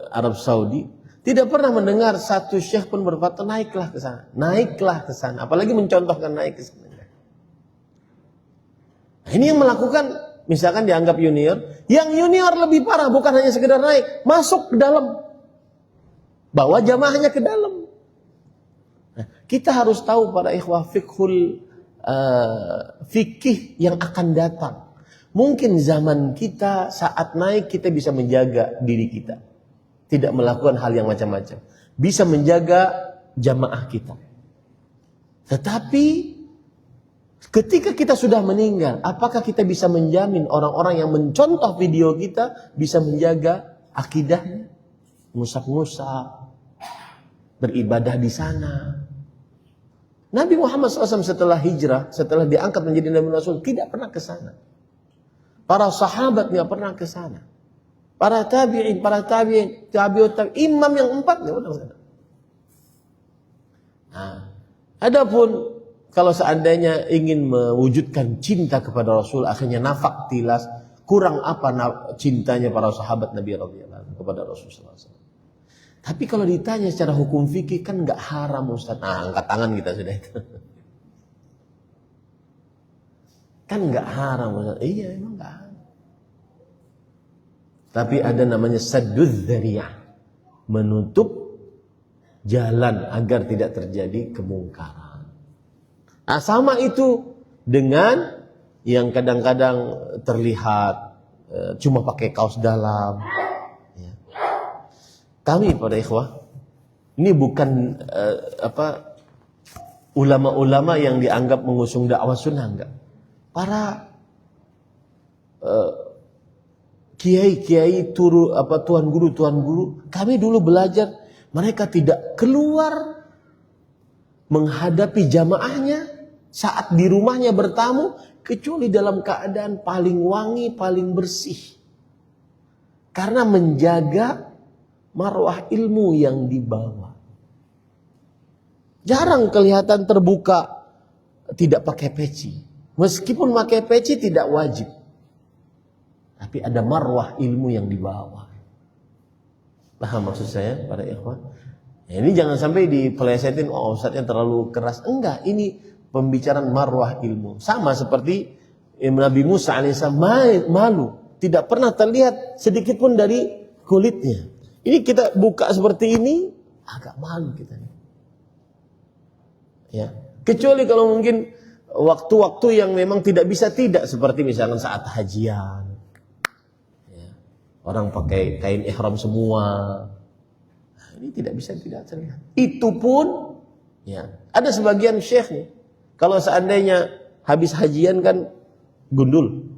Arab Saudi, tidak pernah mendengar satu syekh pun berfatwa naiklah ke sana. Naiklah ke sana. Apalagi mencontohkan naik ke sana. Nah, ini yang melakukan, misalkan dianggap junior. Yang junior lebih parah, bukan hanya sekedar naik. Masuk ke dalam. Bawa jamaahnya ke dalam. Nah, kita harus tahu para ikhwah fikih yang akan datang. Mungkin zaman kita saat naik kita bisa menjaga diri kita. Tidak melakukan hal yang macam-macam. Bisa menjaga jamaah kita. Tetapi ketika kita sudah meninggal, apakah kita bisa menjamin orang-orang yang mencontoh video kita bisa menjaga akidahnya? Ngusap-ngusap, beribadah di sana. Nabi Muhammad SAW setelah hijrah, setelah diangkat menjadi Nabi Rasul, tidak pernah ke sana. Para sahabat tidak pernah ke sana. Para tabi'in, imam yang 4 nggak pernah sana. Nah, adapun kalau seandainya ingin mewujudkan cinta kepada Rasul, akhirnya nafak tilas, kurang apa cintanya para sahabat Nabi radhiyallahu anhu kepada Rasulullah SAW. Tapi kalau ditanya secara hukum fikih kan nggak haram Ustaz. Nah, angkat tangan kita sudah itu. Kan nggak haram Ustaz. Iya emang nggak haram. Tapi ada namanya sadduz dzari'ah, menutup jalan agar tidak terjadi kemungkaran. Nah, sama itu dengan yang kadang-kadang terlihat cuma pakai kaos dalam. Ya. Kami para ikhwah, ini bukan ulama-ulama yang dianggap mengusung dakwah sunnah, enggak. Para kiai-kiai tuan guru, kami dulu belajar, mereka tidak keluar menghadapi jamaahnya saat di rumahnya bertamu kecuali dalam keadaan paling wangi, paling bersih. Karena menjaga marwah ilmu yang dibawa. Jarang kelihatan terbuka tidak pakai peci. Meskipun pakai peci tidak wajib. Tapi ada marwah ilmu yang dibawa. Paham maksud saya para ikhwan? Ya, ini jangan sampai dipelesetin, oh ustadznya terlalu keras. Enggak, ini pembicaraan marwah ilmu. Sama seperti Nabi Musa alaihissalam malu. Tidak pernah terlihat sedikit pun dari kulitnya. Ini kita buka seperti ini, agak malu kita. Ya. Kecuali kalau mungkin waktu-waktu yang memang tidak bisa tidak. Seperti misalkan saat hajian. Orang pakai kain ihram semua. Nah, ini tidak bisa tidak terlihat. Itu pun ya, ada sebagian syekh nih, kalau seandainya habis hajian kan gundul,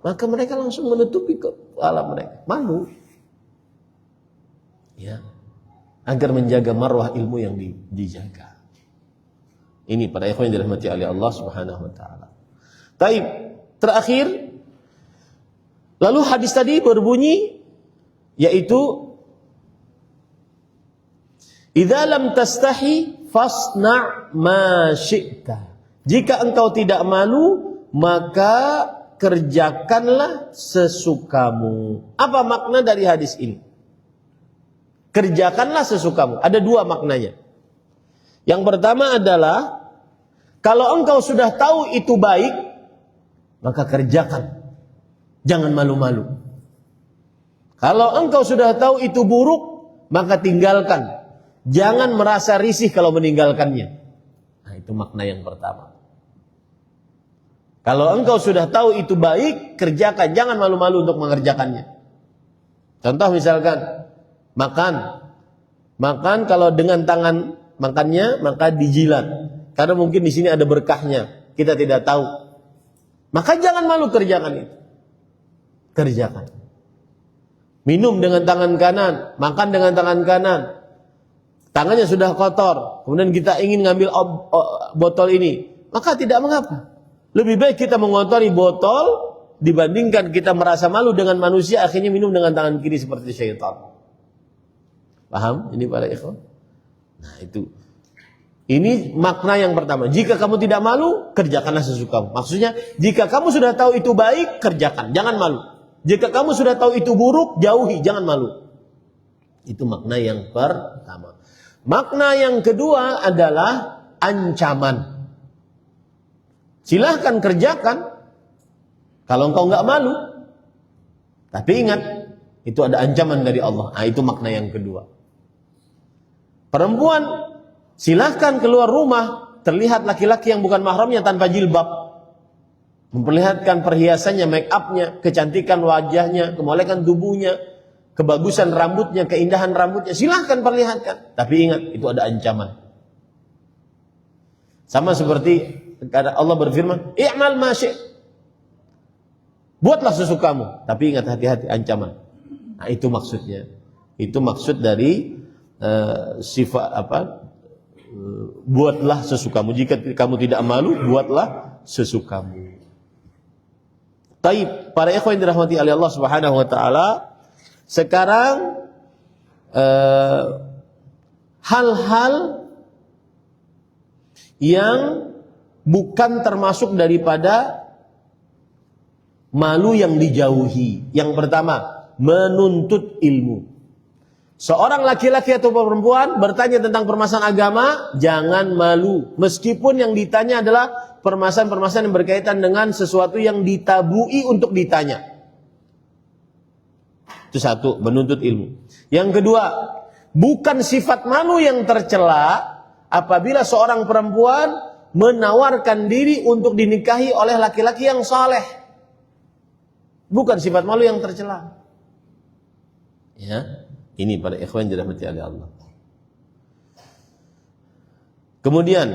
maka mereka langsung menutupi kepala mereka, malu. Ya. Agar menjaga marwah ilmu yang dijaga. Ini para ikhwan yang dirahmati oleh Allah Subhanahu wa taala. Taib, terakhir, lalu hadis tadi berbunyi yaitu Idza lam tastahi fasna' ma syi'ta. Jika engkau tidak malu, maka kerjakanlah sesukamu. Apa makna dari hadis ini? Kerjakanlah sesukamu. Ada dua maknanya. Yang pertama adalah, kalau engkau sudah tahu itu baik, maka kerjakan. Jangan malu-malu. Kalau engkau sudah tahu itu buruk, maka tinggalkan. Jangan merasa risih kalau meninggalkannya. Nah, itu makna yang pertama. Kalau engkau sudah tahu itu baik, kerjakan. Jangan malu-malu untuk mengerjakannya. Contoh misalkan, makan kalau dengan tangan makannya, maka dijilat. Karena mungkin di sini ada berkahnya, kita tidak tahu. Maka jangan malu kerjakan itu. Kerjakan. Minum dengan tangan kanan, makan dengan tangan kanan. Tangannya sudah kotor, kemudian kita ingin ngambil botol ini, maka tidak mengapa. Lebih baik kita mengotori botol dibandingkan kita merasa malu dengan manusia akhirnya minum dengan tangan kiri seperti syaitan. Paham ini para ikhwan? Nah, itu. Ini makna yang pertama. Jika kamu tidak malu, kerjakanlah sesukamu. Maksudnya, jika kamu sudah tahu itu baik, kerjakan, jangan malu. Jika kamu sudah tahu itu buruk, jauhi, jangan malu. Itu makna yang pertama. Makna yang kedua adalah ancaman. Silahkan kerjakan kalau engkau enggak malu. Tapi ingat, itu ada ancaman dari Allah. Nah, itu makna yang kedua. Perempuan silahkan keluar rumah, terlihat laki-laki yang bukan mahramnya tanpa jilbab. Memperlihatkan perhiasannya, make upnya, kecantikan wajahnya, kemolekan tubuhnya, kebagusan rambutnya, keindahan rambutnya, silahkan perlihatkan. Tapi ingat, itu ada ancaman. Sama seperti Allah berfirman, i'mal ma syi'. Buatlah sesukamu, tapi ingat, hati-hati ancaman. Nah, itu maksudnya. Itu maksud dari sifat apa? Buatlah sesukamu. Jika kamu tidak malu, buatlah sesukamu. Taib, para ikhwan yang dirahmati oleh Allah Subhanahu wa taala, sekarang hal-hal yang bukan termasuk daripada malu yang dijauhi. Yang pertama, menuntut ilmu. Seorang laki-laki atau perempuan bertanya tentang permasalahan agama, jangan malu. Meskipun yang ditanya adalah permasalahan-permasalahan yang berkaitan dengan sesuatu yang ditabui untuk ditanya. Itu satu, menuntut ilmu. Yang kedua, bukan sifat malu yang tercela apabila seorang perempuan menawarkan diri untuk dinikahi oleh laki-laki yang saleh. Bukan sifat malu yang tercela. Ya. Ini para ikhwan dirahmati oleh Allah. Kemudian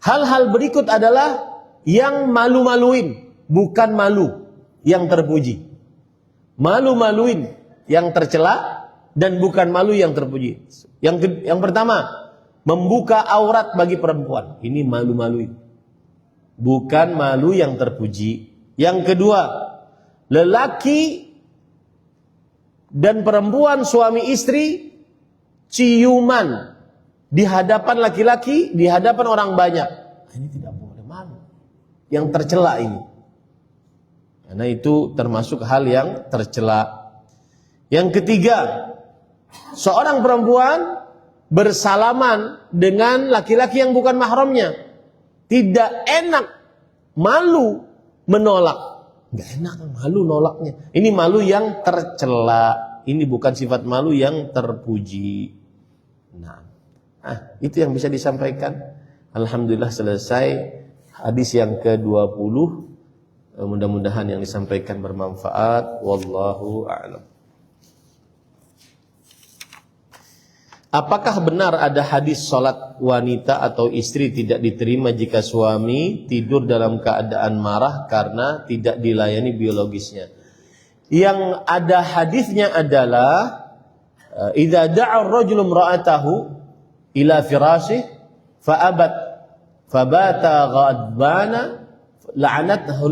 hal-hal berikut adalah yang malu-maluin, bukan malu yang terpuji. Malu-maluin yang tercela dan bukan malu yang terpuji. Yang pertama, membuka aurat bagi perempuan. Ini malu-maluin. Bukan malu yang terpuji. Yang kedua, lelaki dan perempuan suami istri ciuman di hadapan laki-laki, di hadapan orang banyak. Ini tidak boleh, malu. Yang tercela ini. Karena itu termasuk hal yang tercela. Yang ketiga, seorang perempuan bersalaman dengan laki-laki yang bukan mahramnya. Tidak enak, malu menolak. Gak enak, malu nolaknya. Ini malu yang tercela. Ini bukan sifat malu yang terpuji. Nah, itu yang bisa disampaikan. Alhamdulillah selesai hadis yang ke-20. Mudah-mudahan yang disampaikan bermanfaat. Wallahu a'lam. Apakah benar ada hadis salat wanita atau istri tidak diterima jika suami tidur dalam keadaan marah karena tidak dilayani biologisnya? Yang ada hadisnya adalah idza da'a ar-rajulu imra'atahu ila firashih fa'abat fabata ghadbana la'anathu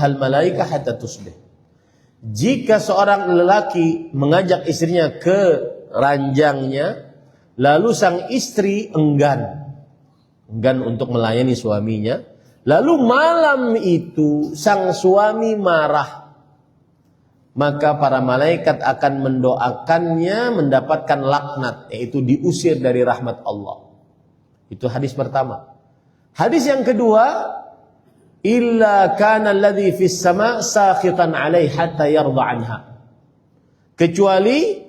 al-malaikah hatta tusbih. Jika seorang lelaki mengajak istrinya ke ranjangnya, lalu sang istri enggan untuk melayani suaminya, lalu malam itu sang suami marah, maka para malaikat akan mendoakannya mendapatkan laknat, yaitu diusir dari rahmat Allah. Itu hadis pertama. Hadis yang kedua, illa kana alladhi fis sama' sakhitan 'alaihi hatta yarda 'anha. Kecuali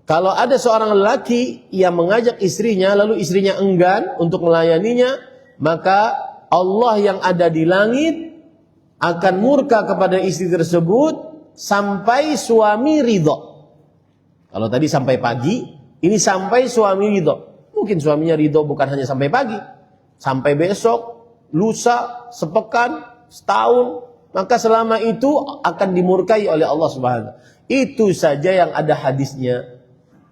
kalau ada seorang lelaki yang mengajak istrinya lalu istrinya enggan untuk melayaninya, maka Allah yang ada di langit akan murka kepada istri tersebut sampai suami ridho. Kalau tadi sampai pagi, ini sampai suami ridho. Mungkin suaminya ridho bukan hanya sampai pagi, sampai besok, lusa, sepekan, setahun, maka selama itu akan dimurkai oleh Allah Subhanahu. Itu saja yang ada hadisnya.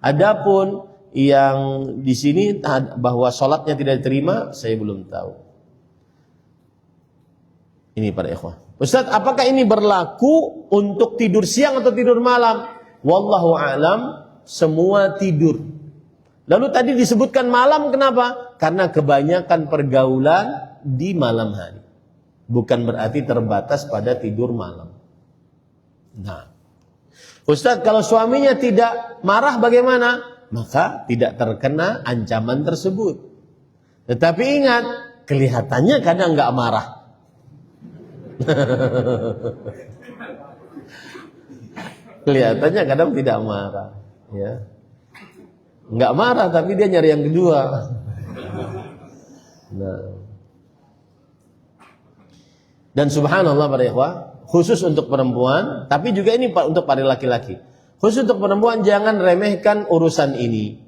Adapun yang di sini bahwa sholatnya tidak diterima, saya belum tahu. Ini para ikhwah. Ustaz, apakah ini berlaku untuk tidur siang atau tidur malam? Wallahu a'lam, semua tidur. Lalu tadi disebutkan malam, kenapa? Karena kebanyakan pergaulan di malam hari. Bukan berarti terbatas pada tidur malam. Nah, Ustaz, kalau suaminya tidak marah bagaimana? Maka tidak terkena ancaman tersebut. Tetapi ingat, kelihatannya kadang nggak marah. Kelihatannya kadang tidak marah, ya. Nggak marah, tapi dia nyari yang kedua. Nah. Dan subhanallah para ikhwah, khusus untuk perempuan, tapi juga ini untuk para laki-laki. Khusus untuk perempuan, jangan remehkan urusan ini.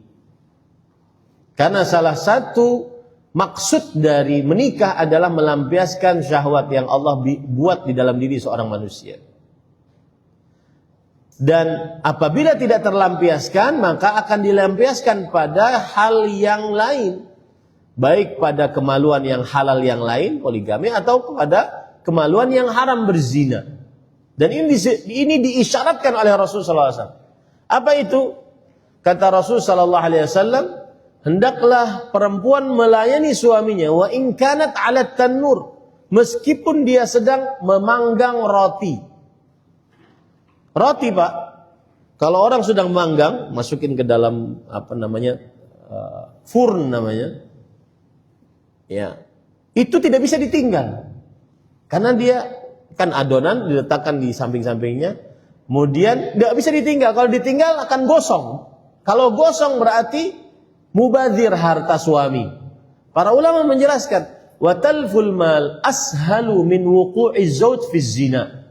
Karena salah satu maksud dari menikah adalah melampiaskan syahwat yang Allah buat di dalam diri seorang manusia. Dan apabila tidak terlampiaskan, maka akan dilampiaskan pada hal yang lain. Baik pada kemaluan yang halal yang lain, poligami, atau kepada kemaluan yang haram, berzina. Dan ini diisyaratkan oleh Rasulullah SAW. Apa itu? Kata Rasulullah SAW, hendaklah perempuan melayani suaminya wa in kanat 'ala tanur, meskipun dia sedang memanggang roti. Roti, Pak. Kalau orang sedang memanggang, masukin ke dalam furn namanya. Ya. Itu tidak bisa ditinggal. Karena dia kan adonan diletakkan di samping-sampingnya, kemudian tidak bisa ditinggal. Kalau ditinggal akan gosong. Kalau gosong berarti mubadzir harta suami. Para ulama menjelaskan, wa talful mal ashalu min wuqu'i zawj fi zina.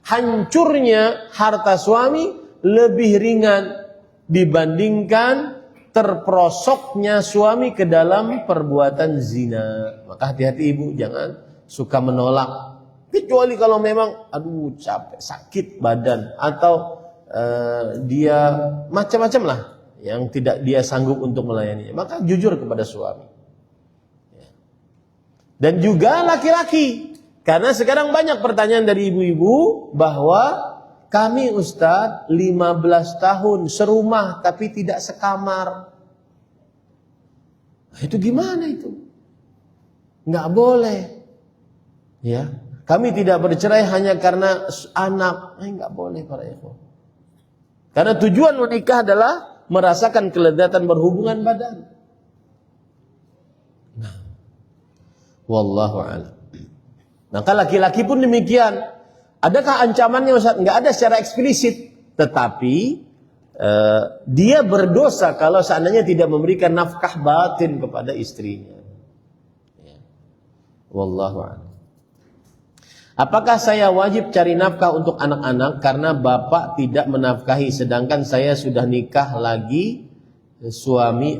Hancurnya harta suami lebih ringan dibandingkan terperosoknya suami ke dalam perbuatan zina. Maka hati-hati ibu, jangan suka menolak. Kecuali kalau memang capek, sakit badan, atau dia macam-macam lah yang tidak dia sanggup untuk melayaninya, maka jujur kepada suami. Dan juga laki-laki, karena sekarang banyak pertanyaan dari ibu-ibu bahwa kami Ustadz 15 tahun serumah tapi tidak sekamar. Itu gimana itu? Nggak boleh. Ya, kami tidak bercerai hanya karena anak. Nggak boleh para ikhwan. Karena tujuan menikah adalah merasakan kelezatan berhubungan badan. Nah, wallahu a'lam. Maka laki-laki pun demikian. Adakah ancamannya Ustaz? Nggak ada secara eksplisit, tetapi dia berdosa kalau seandainya tidak memberikan nafkah batin kepada istrinya. Ya. Wallahu a'lam. Apakah saya wajib cari nafkah untuk anak-anak karena bapak tidak menafkahi, sedangkan saya sudah nikah lagi suami?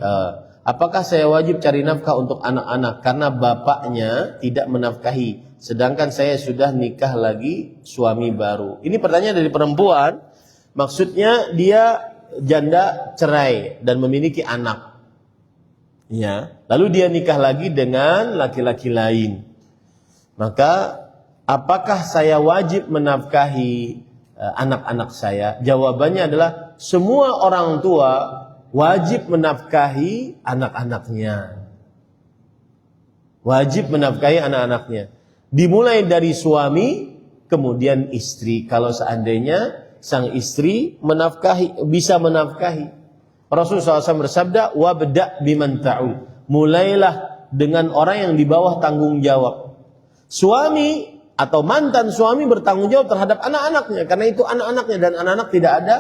Apakah saya wajib cari nafkah untuk anak-anak karena bapaknya tidak menafkahi, sedangkan saya sudah nikah lagi suami baru? Ini pertanyaan dari perempuan, maksudnya dia janda cerai dan memiliki anak. Ya, lalu dia nikah lagi dengan laki-laki lain. Maka apakah saya wajib menafkahi anak-anak saya? Jawabannya adalah semua orang tua wajib menafkahi anak-anaknya. Wajib menafkahi anak-anaknya. Dimulai dari suami, kemudian istri. Kalau seandainya sang istri bisa menafkahi. Rasulullah SAW bersabda, wabda biman ta'ul. Mulailah dengan orang yang di bawah tanggung jawab. Suami atau mantan suami bertanggung jawab terhadap anak-anaknya. Karena itu anak-anaknya, dan anak-anak tidak ada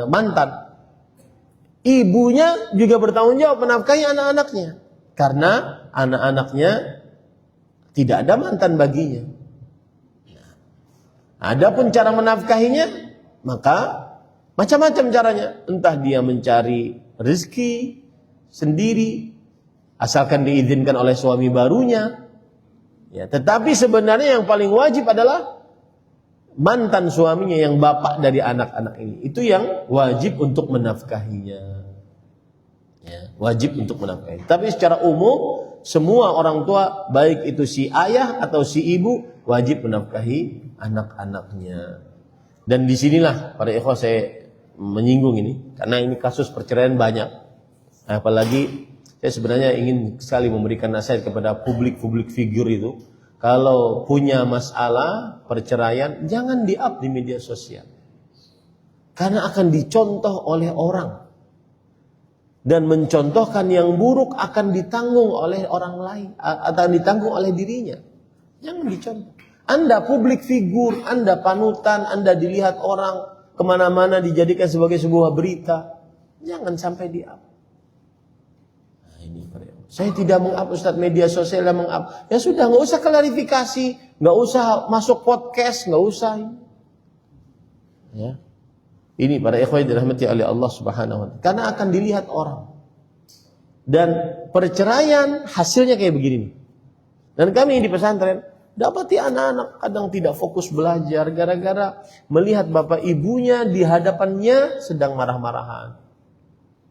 mantan. Ibunya juga bertanggung jawab menafkahi anak-anaknya. Karena anak-anaknya tidak ada mantan baginya. Adapun cara menafkahinya, maka macam-macam caranya. Entah dia mencari rezeki sendiri, asalkan diizinkan oleh suami barunya. Ya, tetapi sebenarnya yang paling wajib adalah mantan suaminya yang bapak dari anak-anak ini. Itu yang wajib untuk menafkahinya. Ya, wajib untuk menafkahi. Tapi secara umum semua orang tua, baik itu si ayah atau si ibu, wajib menafkahi anak-anaknya. Dan disinilah para ikhwah saya menyinggung ini, karena ini kasus perceraian banyak. Apalagi saya sebenarnya ingin sekali memberikan nasihat kepada publik figur itu. Kalau punya masalah perceraian, jangan di-up di media sosial. Karena akan dicontoh oleh orang. Dan mencontohkan yang buruk akan ditanggung oleh orang lain, atau ditanggung oleh dirinya. Jangan dicontoh. Anda publik figur, Anda panutan, Anda dilihat orang kemana-mana dijadikan sebagai sebuah berita. Jangan sampai di-up. Nah, ini saya tidak meng-up, Ustaz, media sosial yang meng-up. Ya sudah, nggak usah klarifikasi, nggak usah masuk podcast, nggak usah. Ya. Ini para ikhwah dirahmati oleh Allah Subhanahu wa taala. Karena akan dilihat orang. Dan perceraian hasilnya kayak begini nih. Dan kami di pesantren dapati anak-anak kadang tidak fokus belajar gara-gara melihat bapak ibunya di hadapannya sedang marah-marahan.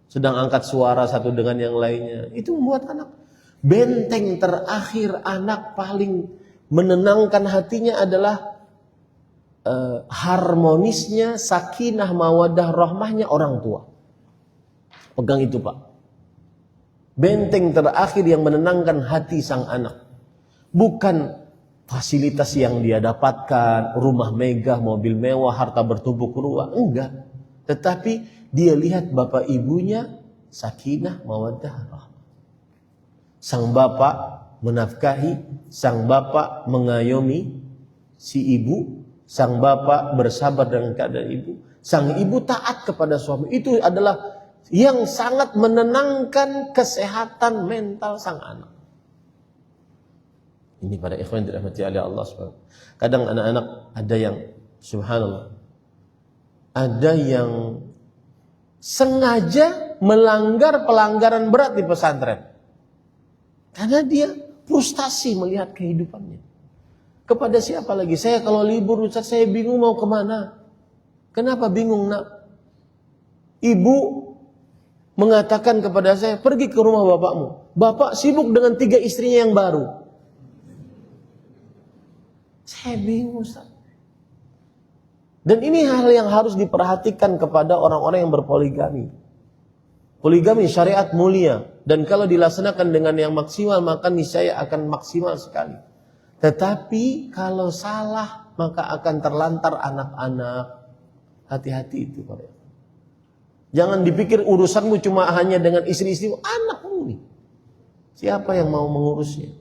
Sedang angkat suara satu dengan yang lainnya. Itu membuat anak benteng terakhir anak paling menenangkan hatinya adalah harmonisnya, sakinah, mawadah, rahmahnya orang tua. Pegang itu Pak. Benteng terakhir yang menenangkan hati sang anak. Bukan fasilitas yang dia dapatkan, rumah megah, mobil mewah, harta bertumpuk ruah. Enggak. Tetapi dia lihat bapak ibunya sakinah, mawadah, rahmah. Sang bapak menafkahi, sang bapak mengayomi si ibu. Sang bapak bersabar dengan keadaan ibu. Sang ibu taat kepada suami. Itu adalah yang sangat menenangkan kesehatan mental sang anak. Ini pada ikhwan dirahmati oleh Allah SWT. Kadang anak-anak ada yang subhanallah, ada yang sengaja melanggar pelanggaran berat di pesantren. Karena dia frustasi melihat kehidupannya. Kepada siapa lagi? Saya kalau libur Ustaz, saya bingung mau kemana. Kenapa bingung nak? Ibu mengatakan kepada saya, pergi ke rumah bapakmu. Bapak sibuk dengan 3 istrinya yang baru. Saya bingung Ustaz. Dan ini hal yang harus diperhatikan kepada orang-orang yang berpoligami. Poligami syariat mulia. Dan kalau dilaksanakan dengan yang maksimal, maka niscaya akan maksimal sekali. Tetapi kalau salah maka akan terlantar anak-anak. Hati-hati itu Pak. Jangan dipikir urusanmu cuma hanya dengan istri-istrimu, anakmu nih. Siapa yang mau mengurusnya?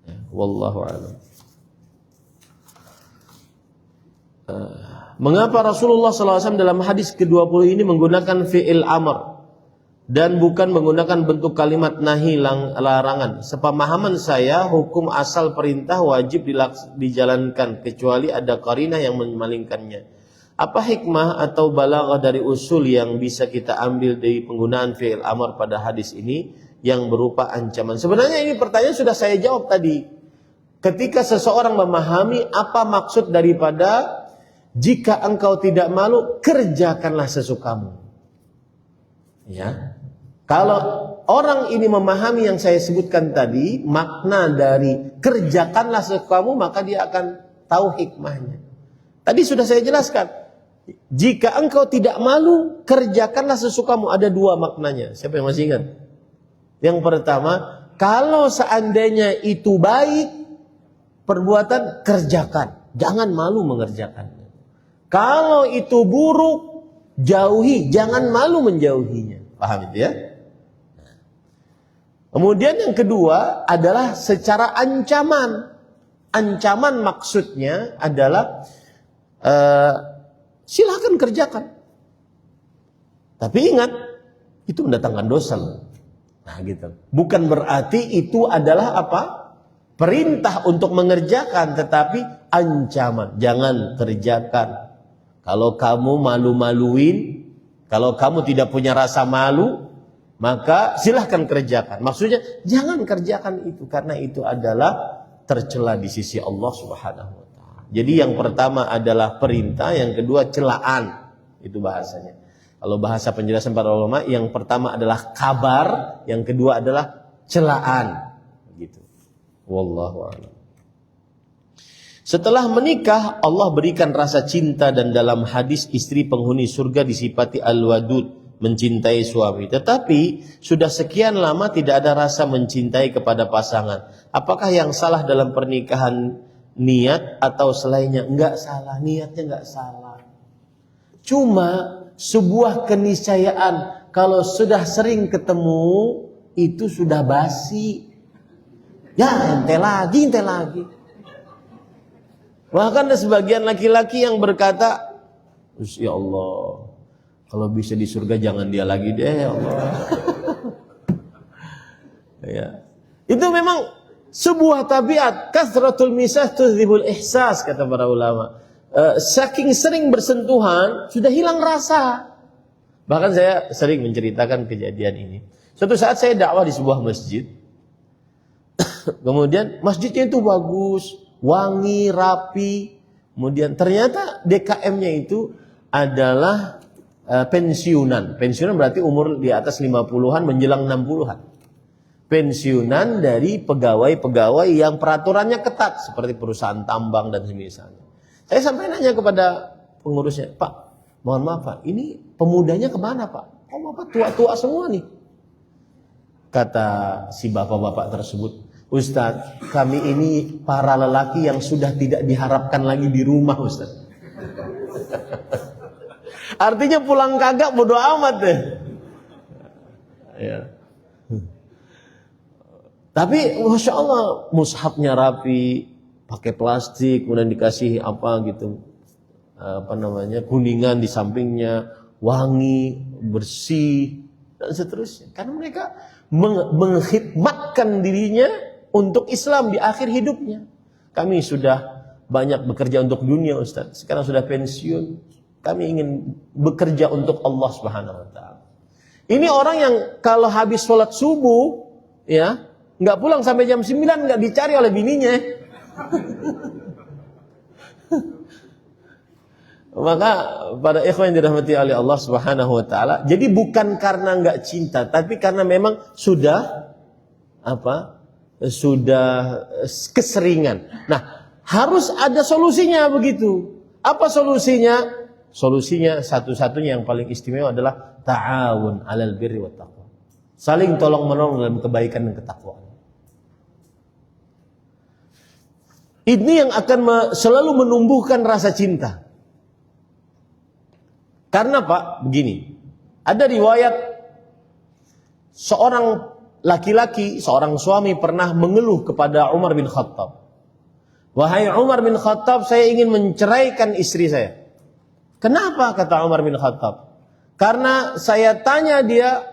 Ya, wallahu a'lam. Mengapa Rasulullah SAW dalam hadis ke-20 ini menggunakan fi'il amr dan bukan menggunakan bentuk kalimat nahi larangan? Sepemahaman saya, hukum asal perintah wajib dijalankan kecuali ada qarinah yang memalingkannya. Apa hikmah atau balaghah dari usul yang bisa kita ambil dari penggunaan fi'il amr pada hadis ini yang berupa ancaman? Sebenarnya ini pertanyaan sudah saya jawab tadi. Ketika seseorang memahami apa maksud daripada jika engkau tidak malu, kerjakanlah sesukamu. Ya. Kalau orang ini memahami yang saya sebutkan tadi, makna dari kerjakanlah sesukamu, maka dia akan tahu hikmahnya. Tadi sudah saya jelaskan. Jika engkau tidak malu, kerjakanlah sesukamu. Ada dua maknanya. Siapa yang masih ingat? Yang pertama, kalau seandainya itu baik perbuatan, kerjakan. Jangan malu mengerjakannya. Kalau itu buruk, jauhi. Jangan malu menjauhinya. Paham itu ya? Kemudian yang kedua adalah secara ancaman. Ancaman maksudnya adalah silakan kerjakan. Tapi ingat, itu mendatangkan dosa. Nah gitu. Bukan berarti itu adalah apa? Perintah untuk mengerjakan, tetapi ancaman. Jangan kerjakan. Kalau kamu malu-maluin, kalau kamu tidak punya rasa malu, maka silahkan kerjakan. Maksudnya jangan kerjakan itu, karena itu adalah tercela di sisi Allah Subhanahu wa taala. Jadi yang pertama adalah perintah, yang kedua celaan. Itu bahasanya. Kalau bahasa penjelasan para ulama, yang pertama adalah kabar, yang kedua adalah celaan. Gitu. Wallahu a'lam. Setelah menikah, Allah berikan rasa cinta, dan dalam hadis istri penghuni surga disifati al-wadud, mencintai suami. Tetapi sudah sekian lama tidak ada rasa mencintai kepada pasangan. Apakah yang salah dalam pernikahan niat atau selainnya? Enggak salah, niatnya enggak salah. Cuma sebuah keniscayaan, kalau sudah sering ketemu itu sudah basi. Ya ente lagi. Bahkan ada sebagian laki-laki yang berkata, ya Allah, kalau bisa di surga jangan dia lagi deh, ya Allah. Ya. Itu memang sebuah tabiat. Kasratul misah tuzhibul ihsas, kata para ulama. Saking sering bersentuhan, sudah hilang rasa. Bahkan saya sering menceritakan kejadian ini. Suatu saat saya dakwah di sebuah masjid. Kemudian masjidnya itu bagus, wangi, rapi. Kemudian ternyata DKM-nya itu adalah pensiunan. Pensiunan berarti umur di atas 50-an menjelang 60-an. Pensiunan dari pegawai-pegawai yang peraturannya ketat, seperti perusahaan tambang dan semisalnya. Saya sampai nanya kepada pengurusnya, Pak, mohon maaf Pak, ini pemudanya kemana Pak? Oh Bapak tua-tua semua nih. Kata si bapak-bapak tersebut, Ustadz, kami ini para lelaki yang sudah tidak diharapkan lagi di rumah Ustadz. Artinya pulang kagak bodo amat deh. Ya. Tapi Masya Allah, mushafnya rapi, pakai plastik, kemudian dikasih kuningan di sampingnya, wangi, bersih, dan seterusnya. Karena mereka mengkhidmatkan dirinya untuk Islam di akhir hidupnya. Kami sudah banyak bekerja untuk dunia Ustaz, sekarang sudah pensiun. Kami ingin bekerja untuk Allah Subhanahu wa taala. Ini orang yang kalau habis sholat subuh, ya, nggak pulang sampai jam 9, nggak dicari oleh bininya. Maka pada ikhwan yang dirahmati oleh Allah Subhanahu wa taala, jadi bukan karena nggak cinta, tapi karena memang sudah keseringan. Nah, harus ada solusinya begitu. Apa solusinya? Solusinya satu-satunya yang paling istimewa adalah ta'awun 'alal birri wat taqwa. Saling tolong-menolong dalam kebaikan dan ketakwaan. Ini yang akan selalu menumbuhkan rasa cinta. Karena Pak, begini. Ada riwayat seorang laki-laki, seorang suami pernah mengeluh kepada Umar bin Khattab. Wahai Umar bin Khattab, saya ingin menceraikan istri saya. Kenapa? Kata Umar bin Khattab. Karena saya tanya dia,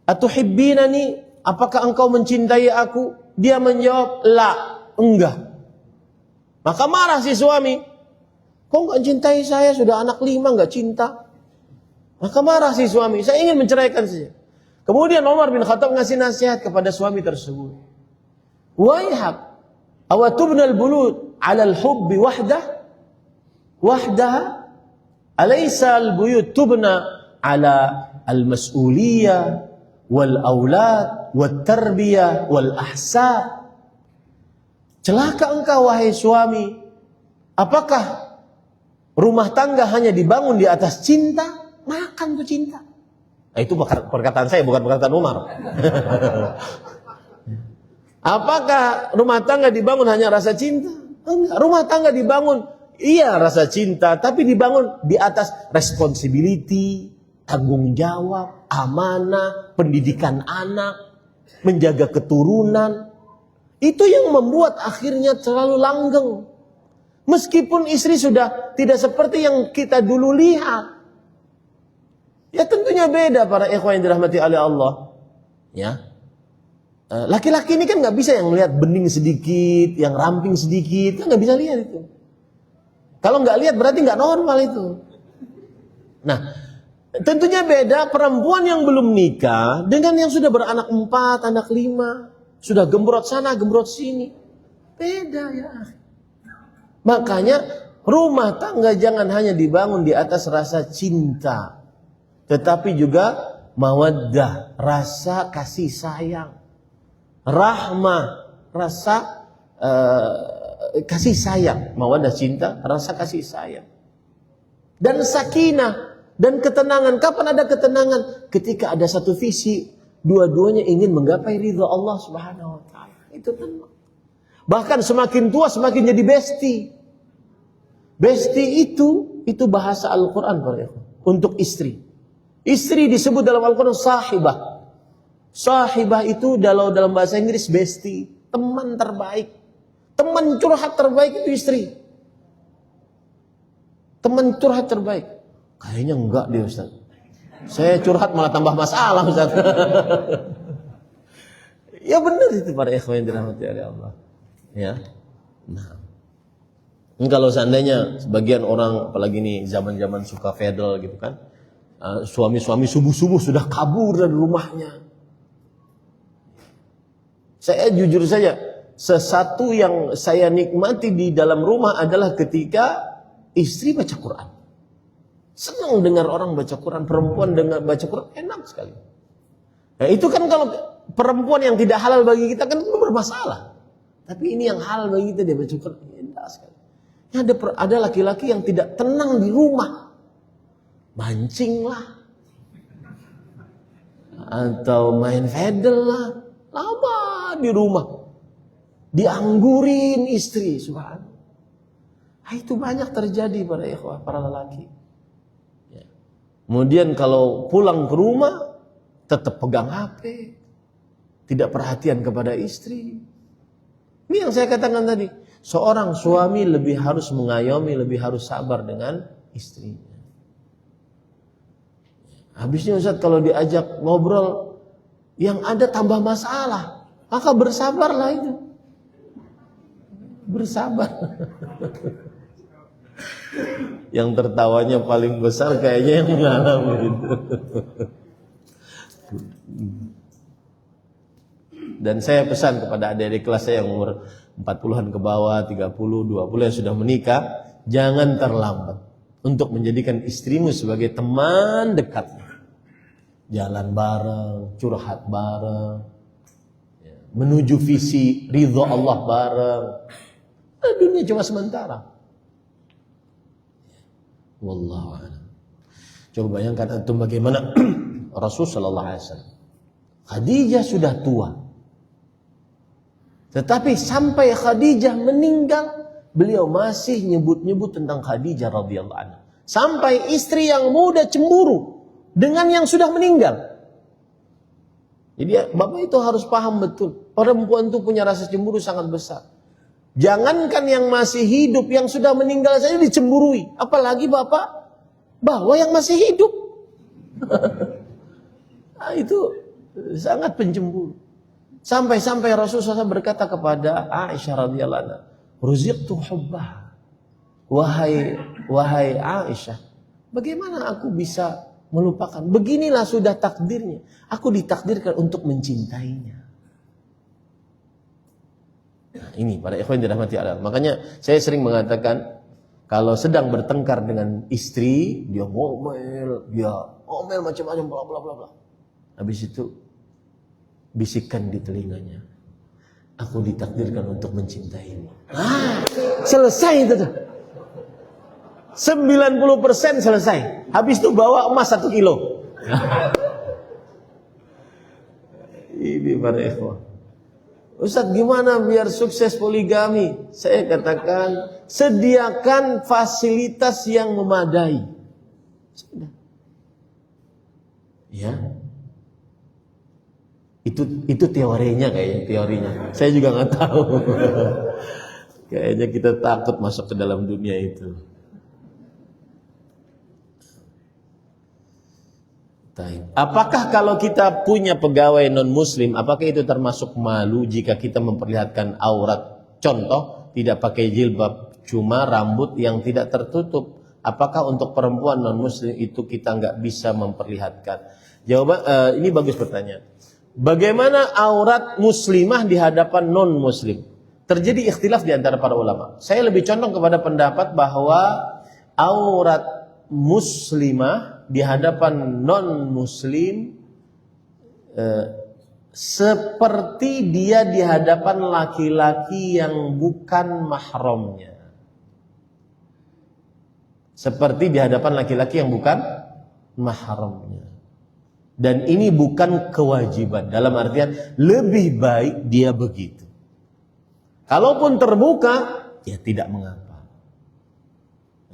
atuhibbinani, apakah engkau mencintai aku? Dia menjawab, la, enggak. Maka marah si suami. Kok enggak cintai saya? Sudah anak 5 enggak cinta. Maka marah si suami. Saya ingin menceraikan saja. Kemudian Umar bin Khattab ngasih nasihat kepada suami tersebut. Waihak, awatubnal bulud 'ala al-hubbi wahdaha? Alaysa al-buyut tubna 'ala al-mas'uliyah wal aulad wat tarbiyah wal ahsa? Celaka engkau wahai suami. Apakah rumah tangga hanya dibangun di atas cinta, makan tuh cinta. Nah, itu perkataan saya, bukan perkataan Umar. Apakah rumah tangga dibangun hanya rasa cinta? Enggak. Rumah tangga dibangun, iya rasa cinta, tapi dibangun di atas responsibility, tanggung jawab, amanah, pendidikan anak, menjaga keturunan. Itu yang membuat akhirnya terlalu langgeng. Meskipun istri sudah tidak seperti yang kita dulu lihat. Ya tentunya beda para ikhwan yang dirahmati oleh Allah. Ya. Laki-laki ini kan nggak bisa yang lihat bening sedikit, yang ramping sedikit, kan nggak bisa lihat itu. Kalau nggak lihat berarti nggak normal itu. Nah, tentunya beda perempuan yang belum nikah dengan yang sudah beranak 4, anak 5, sudah gembrot sana, gembrot sini. Beda ya. Makanya rumah tangga jangan hanya dibangun di atas rasa cinta, tetapi juga mawaddah, rasa kasih sayang. Rahmah, rasa kasih sayang, mawaddah cinta, rasa kasih sayang. Dan sakinah dan ketenangan. Kapan ada ketenangan? Ketika ada satu visi, dua-duanya ingin menggapai ridha Allah Subhanahu wa taala. Itu tenang. Bahkan semakin tua semakin jadi bestie. Bestie itu bahasa Al-Qur'an untuk istri. Istri disebut dalam Al-Qur'an sahibah. Sahibah itu dalam bahasa Inggris bestie, teman terbaik. Teman curhat terbaik itu istri. Teman curhat terbaik. Kayaknya enggak deh Ustaz. Saya curhat malah tambah masalah Ustaz. Ya benar itu para ikhwan yang dirahmati oleh Allah. Ya. Nah. Kalau seandainya sebagian orang apalagi nih zaman-zaman suka fedel gitu kan. Suami-suami subuh-subuh sudah kabur dari rumahnya. Saya jujur saja, sesuatu yang saya nikmati di dalam rumah adalah ketika istri baca Quran. Senang dengar orang baca Quran, perempuan dengar baca Quran, enak sekali. Nah, itu kan kalau perempuan yang tidak halal bagi kita kan itu bermasalah. Tapi ini yang halal bagi kita, dia baca Quran, enak sekali. Ada laki-laki yang tidak tenang di rumah. Mancing lah. Atau main fedel lah. Lama di rumah. Dianggurin istri, subhanallah. Itu banyak terjadi pada ikhwah, para lelaki. Ya. Kemudian kalau pulang ke rumah, tetap pegang HP. Tidak perhatian kepada istri. Ini yang saya katakan tadi. Seorang suami lebih harus mengayomi, lebih harus sabar dengan istrinya. Habisnya Ustaz kalau diajak ngobrol, yang ada tambah masalah. Maka bersabarlah itu. Bersabar. Yang tertawanya paling besar kayaknya yang mengalami itu. Dan saya pesan kepada adik-adik kelas saya yang umur 40-an ke bawah, 30, 20 yang sudah menikah, jangan terlambat untuk menjadikan istrimu sebagai teman dekatnya. Jalan bareng, curhat bareng, menuju visi ridho Allah bareng. Dunia cuma sementara. Wallahu a'lam. Coba bayangkan antum bagaimana Rasul sallallahu alaihi wasallam. Khadijah sudah tua. Tetapi sampai Khadijah meninggal, beliau masih nyebut-nyebut tentang Khadijah radhiyallahu anha. Sampai istri yang muda cemburu dengan yang sudah meninggal. Jadi bapak itu harus paham betul. Perempuan itu punya rasa cemburu sangat besar. Jangankan yang masih hidup, yang sudah meninggal saja dicemburui. Apalagi bapak bahwa yang masih hidup. Nah, itu sangat pencemburu. Sampai-sampai Rasulullah SAW berkata kepada Aisyah radhiyallahu anha, "Ruziqtu hubbah." Wahai Aisyah, bagaimana aku bisa melupakan? Beginilah sudah takdirnya. Aku ditakdirkan untuk mencintainya. Nah, ini para ikhwan dirahmati Allah. Makanya saya sering mengatakan kalau sedang bertengkar dengan istri, dia ngomel macam-macam bla bla bla bla. Habis itu bisikkan di telinganya, aku ditakdirkan untuk mencintaimu. Selesai itu tuh. 90% selesai. Habis itu bawa emas 1 kilo. Ini para ikhwah. Ustaz, gimana biar sukses poligami? Saya katakan, sediakan fasilitas yang memadai. Sudah. Ya. Itu teorinya kayaknya, teorinya. Saya juga nggak tahu. Kayaknya kita takut masuk ke dalam dunia itu. Apakah kalau kita punya pegawai non-muslim, apakah itu termasuk malu jika kita memperlihatkan aurat? Contoh, tidak pakai jilbab, cuma rambut yang tidak tertutup. Apakah untuk perempuan non-muslim itu kita nggak bisa memperlihatkan? Jawaban, ini bagus pertanyaan. Bagaimana aurat muslimah di hadapan non-muslim? Terjadi ikhtilaf di antara para ulama. Saya lebih condong kepada pendapat bahwa aurat muslimah di hadapan non-muslim seperti dia di hadapan laki-laki yang bukan mahramnya. Seperti di hadapan laki-laki yang bukan mahramnya. Dan ini bukan kewajiban, dalam artian lebih baik dia begitu. Kalaupun terbuka, ya tidak mengapa.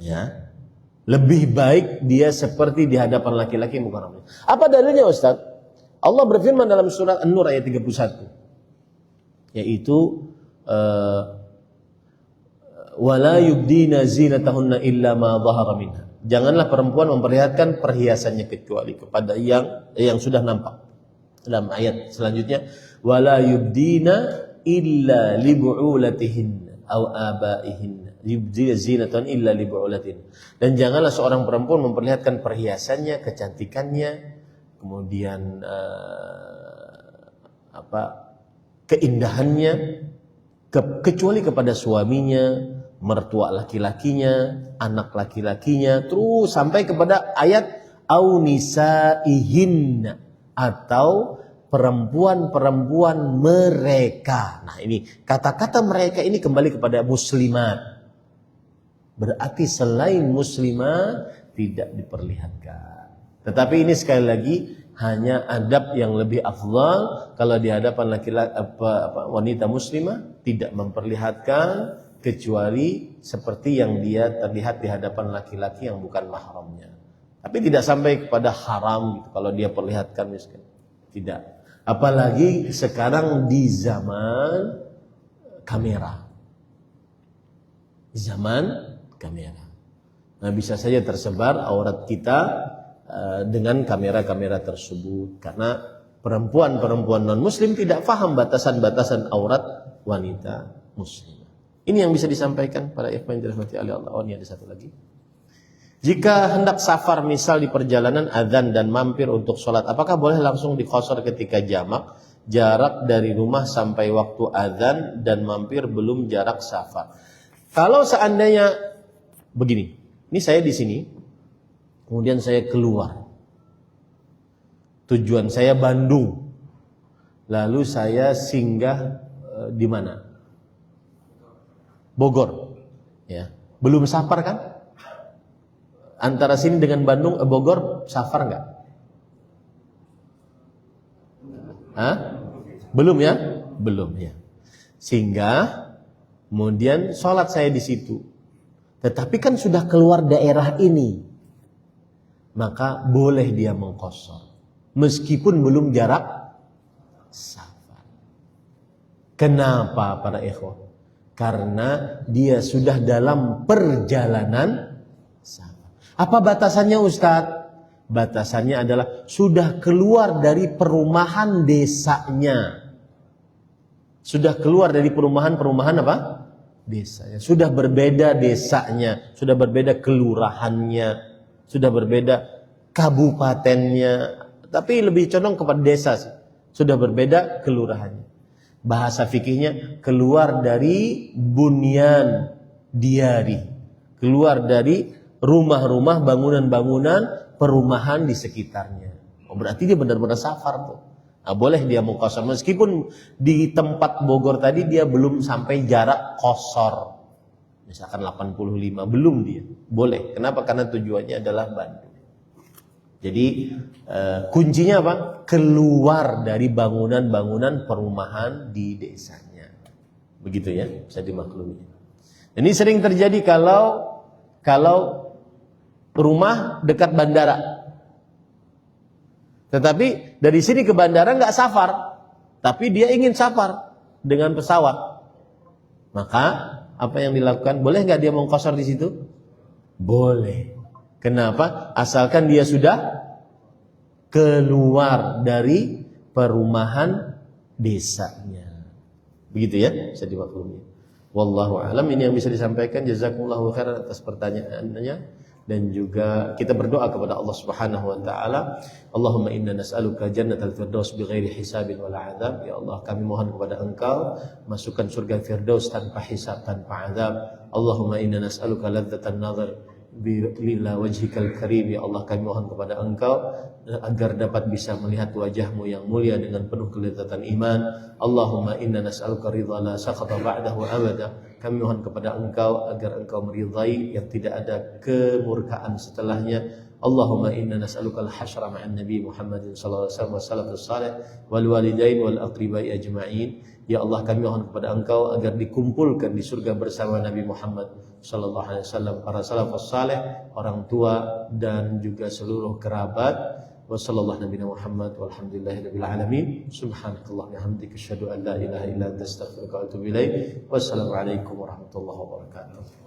Ya. Lebih baik dia seperti di hadapan laki-laki yang bukan mahramnya. Apa dalilnya, Ustaz? Allah berfirman dalam surat An-Nur ayat 31. Yaitu wala yubdina zinatahunna illa ma dhahara minha. Janganlah perempuan memperlihatkan perhiasannya kecuali kepada yang sudah nampak. Dalam ayat selanjutnya, wala yubdina illa li bu'ulatihinna aw abaihinna. Yubdina zinatan illa li bu'ulatihinna. Dan janganlah seorang perempuan memperlihatkan perhiasannya, kecantikannya, kemudian keindahannya kecuali kepada suaminya, mertua laki-lakinya, anak laki-lakinya, terus sampai kepada ayat au nisaihinna, atau perempuan-perempuan mereka. Nah, ini kata-kata mereka ini kembali kepada muslimat. Berarti selain muslimah tidak diperlihatkan. Tetapi ini sekali lagi hanya adab yang lebih afdal kalau di hadapan laki-laki wanita muslimah tidak memperlihatkan kecuali seperti yang dia terlihat di hadapan laki-laki yang bukan mahramnya. Tapi tidak sampai kepada haram gitu kalau dia perlihatkan miskin. Tidak. Apalagi sekarang di zaman kamera. Di zaman kamera. Nah, bisa saja tersebar aurat kita dengan kamera-kamera tersebut, karena perempuan-perempuan non-muslim tidak paham batasan-batasan aurat wanita muslim. Ini yang bisa disampaikan para ikhwan yang dirahmati oleh Allah. Oh, ini ada satu lagi. Jika hendak safar, misal di perjalanan azan dan mampir untuk sholat, apakah boleh langsung diqashar ketika jamak? Jarak dari rumah sampai waktu azan dan mampir belum jarak safar. Kalau seandainya begini, ini saya di sini, kemudian saya keluar. Tujuan saya Bandung. Lalu saya singgah di mana? Bogor. Ya. Belum safar kan? Antara sini dengan Bandung, Bogor safar enggak? Hah? Belum ya? Belum ya. Sehingga kemudian sholat saya di situ. Tetapi kan sudah keluar daerah ini. Maka boleh dia mengqashar. Meskipun belum jarak safar. Kenapa para ikhwah? Karena dia sudah dalam perjalanan safar. Apa batasannya, Ustadz? Batasannya adalah sudah keluar dari perumahan desanya. Sudah keluar dari perumahan apa? Desanya. Sudah berbeda desanya, sudah berbeda kelurahannya, sudah berbeda kabupatennya, tapi lebih condong kepada desa sih. Sudah berbeda kelurahannya. Bahasa fikihnya keluar dari bunyan diari, keluar dari rumah-rumah, bangunan-bangunan perumahan di sekitarnya. Oh, berarti dia benar-benar safar tuh. Nah, boleh dia mengqashar meskipun di tempat Bogor tadi dia belum sampai jarak qashar. Misalkan 85, belum dia. Boleh. Kenapa? Karena tujuannya adalah bantu. Jadi kuncinya apa? Keluar dari bangunan-bangunan perumahan di desanya. Begitu ya, bisa dimaklumi. Ini sering terjadi kalau rumah dekat bandara. Tetapi dari sini ke bandara nggak safar, tapi dia ingin safar dengan pesawat. Maka apa yang dilakukan? Boleh nggak dia mengkosor di situ? Boleh. Kenapa? Asalkan dia sudah keluar dari perumahan desanya. Begitu ya, bisa dimaklumi. Wallahu a'lam. Ini yang bisa disampaikan. Jazakumullahu khairan atas pertanyaannya, dan juga kita berdoa kepada Allah Subhanahu wa taala. Allahumma inna nas'aluka jannatal firdaus bighairi hisabin wala adzab. Ya Allah, kami mohon kepada Engkau masukkan surga firdaus tanpa hisab, tanpa azab. Allahumma inna nas'aluka ladzatan nazar lillah wajhikal karim. Ya Allah, kami mohon kepada Engkau agar dapat bisa melihat wajahmu yang mulia dengan penuh kelezatan iman. Allahumma inna nas'aluka ridha la sakhata ba'dahu abada. Kami mohon kepada Engkau agar Engkau meridhai yang tidak ada kemurkaan setelahnya. Allahumma inna nas'aluka al-hasyra ma'an Nabi Muhammadin sallallahu alaihi wasallam wa salafus salih wal walidain wal aqribai ajma'in. Ya Allah, kami mohon kepada Engkau agar dikumpulkan di surga bersama Nabi Muhammad sallallahu alaihi wasallam, para salafus salih, orang tua dan juga seluruh kerabat. Wa sallallahu nabiyana Muhammad walhamdulillahirabbil alamin. Subhanakallah wa bihamdika asyhadu an la ilaha illa anta astaghfiruka wa atubu ilaik. Wassalamu alaikum warahmatullahi wabarakatuh.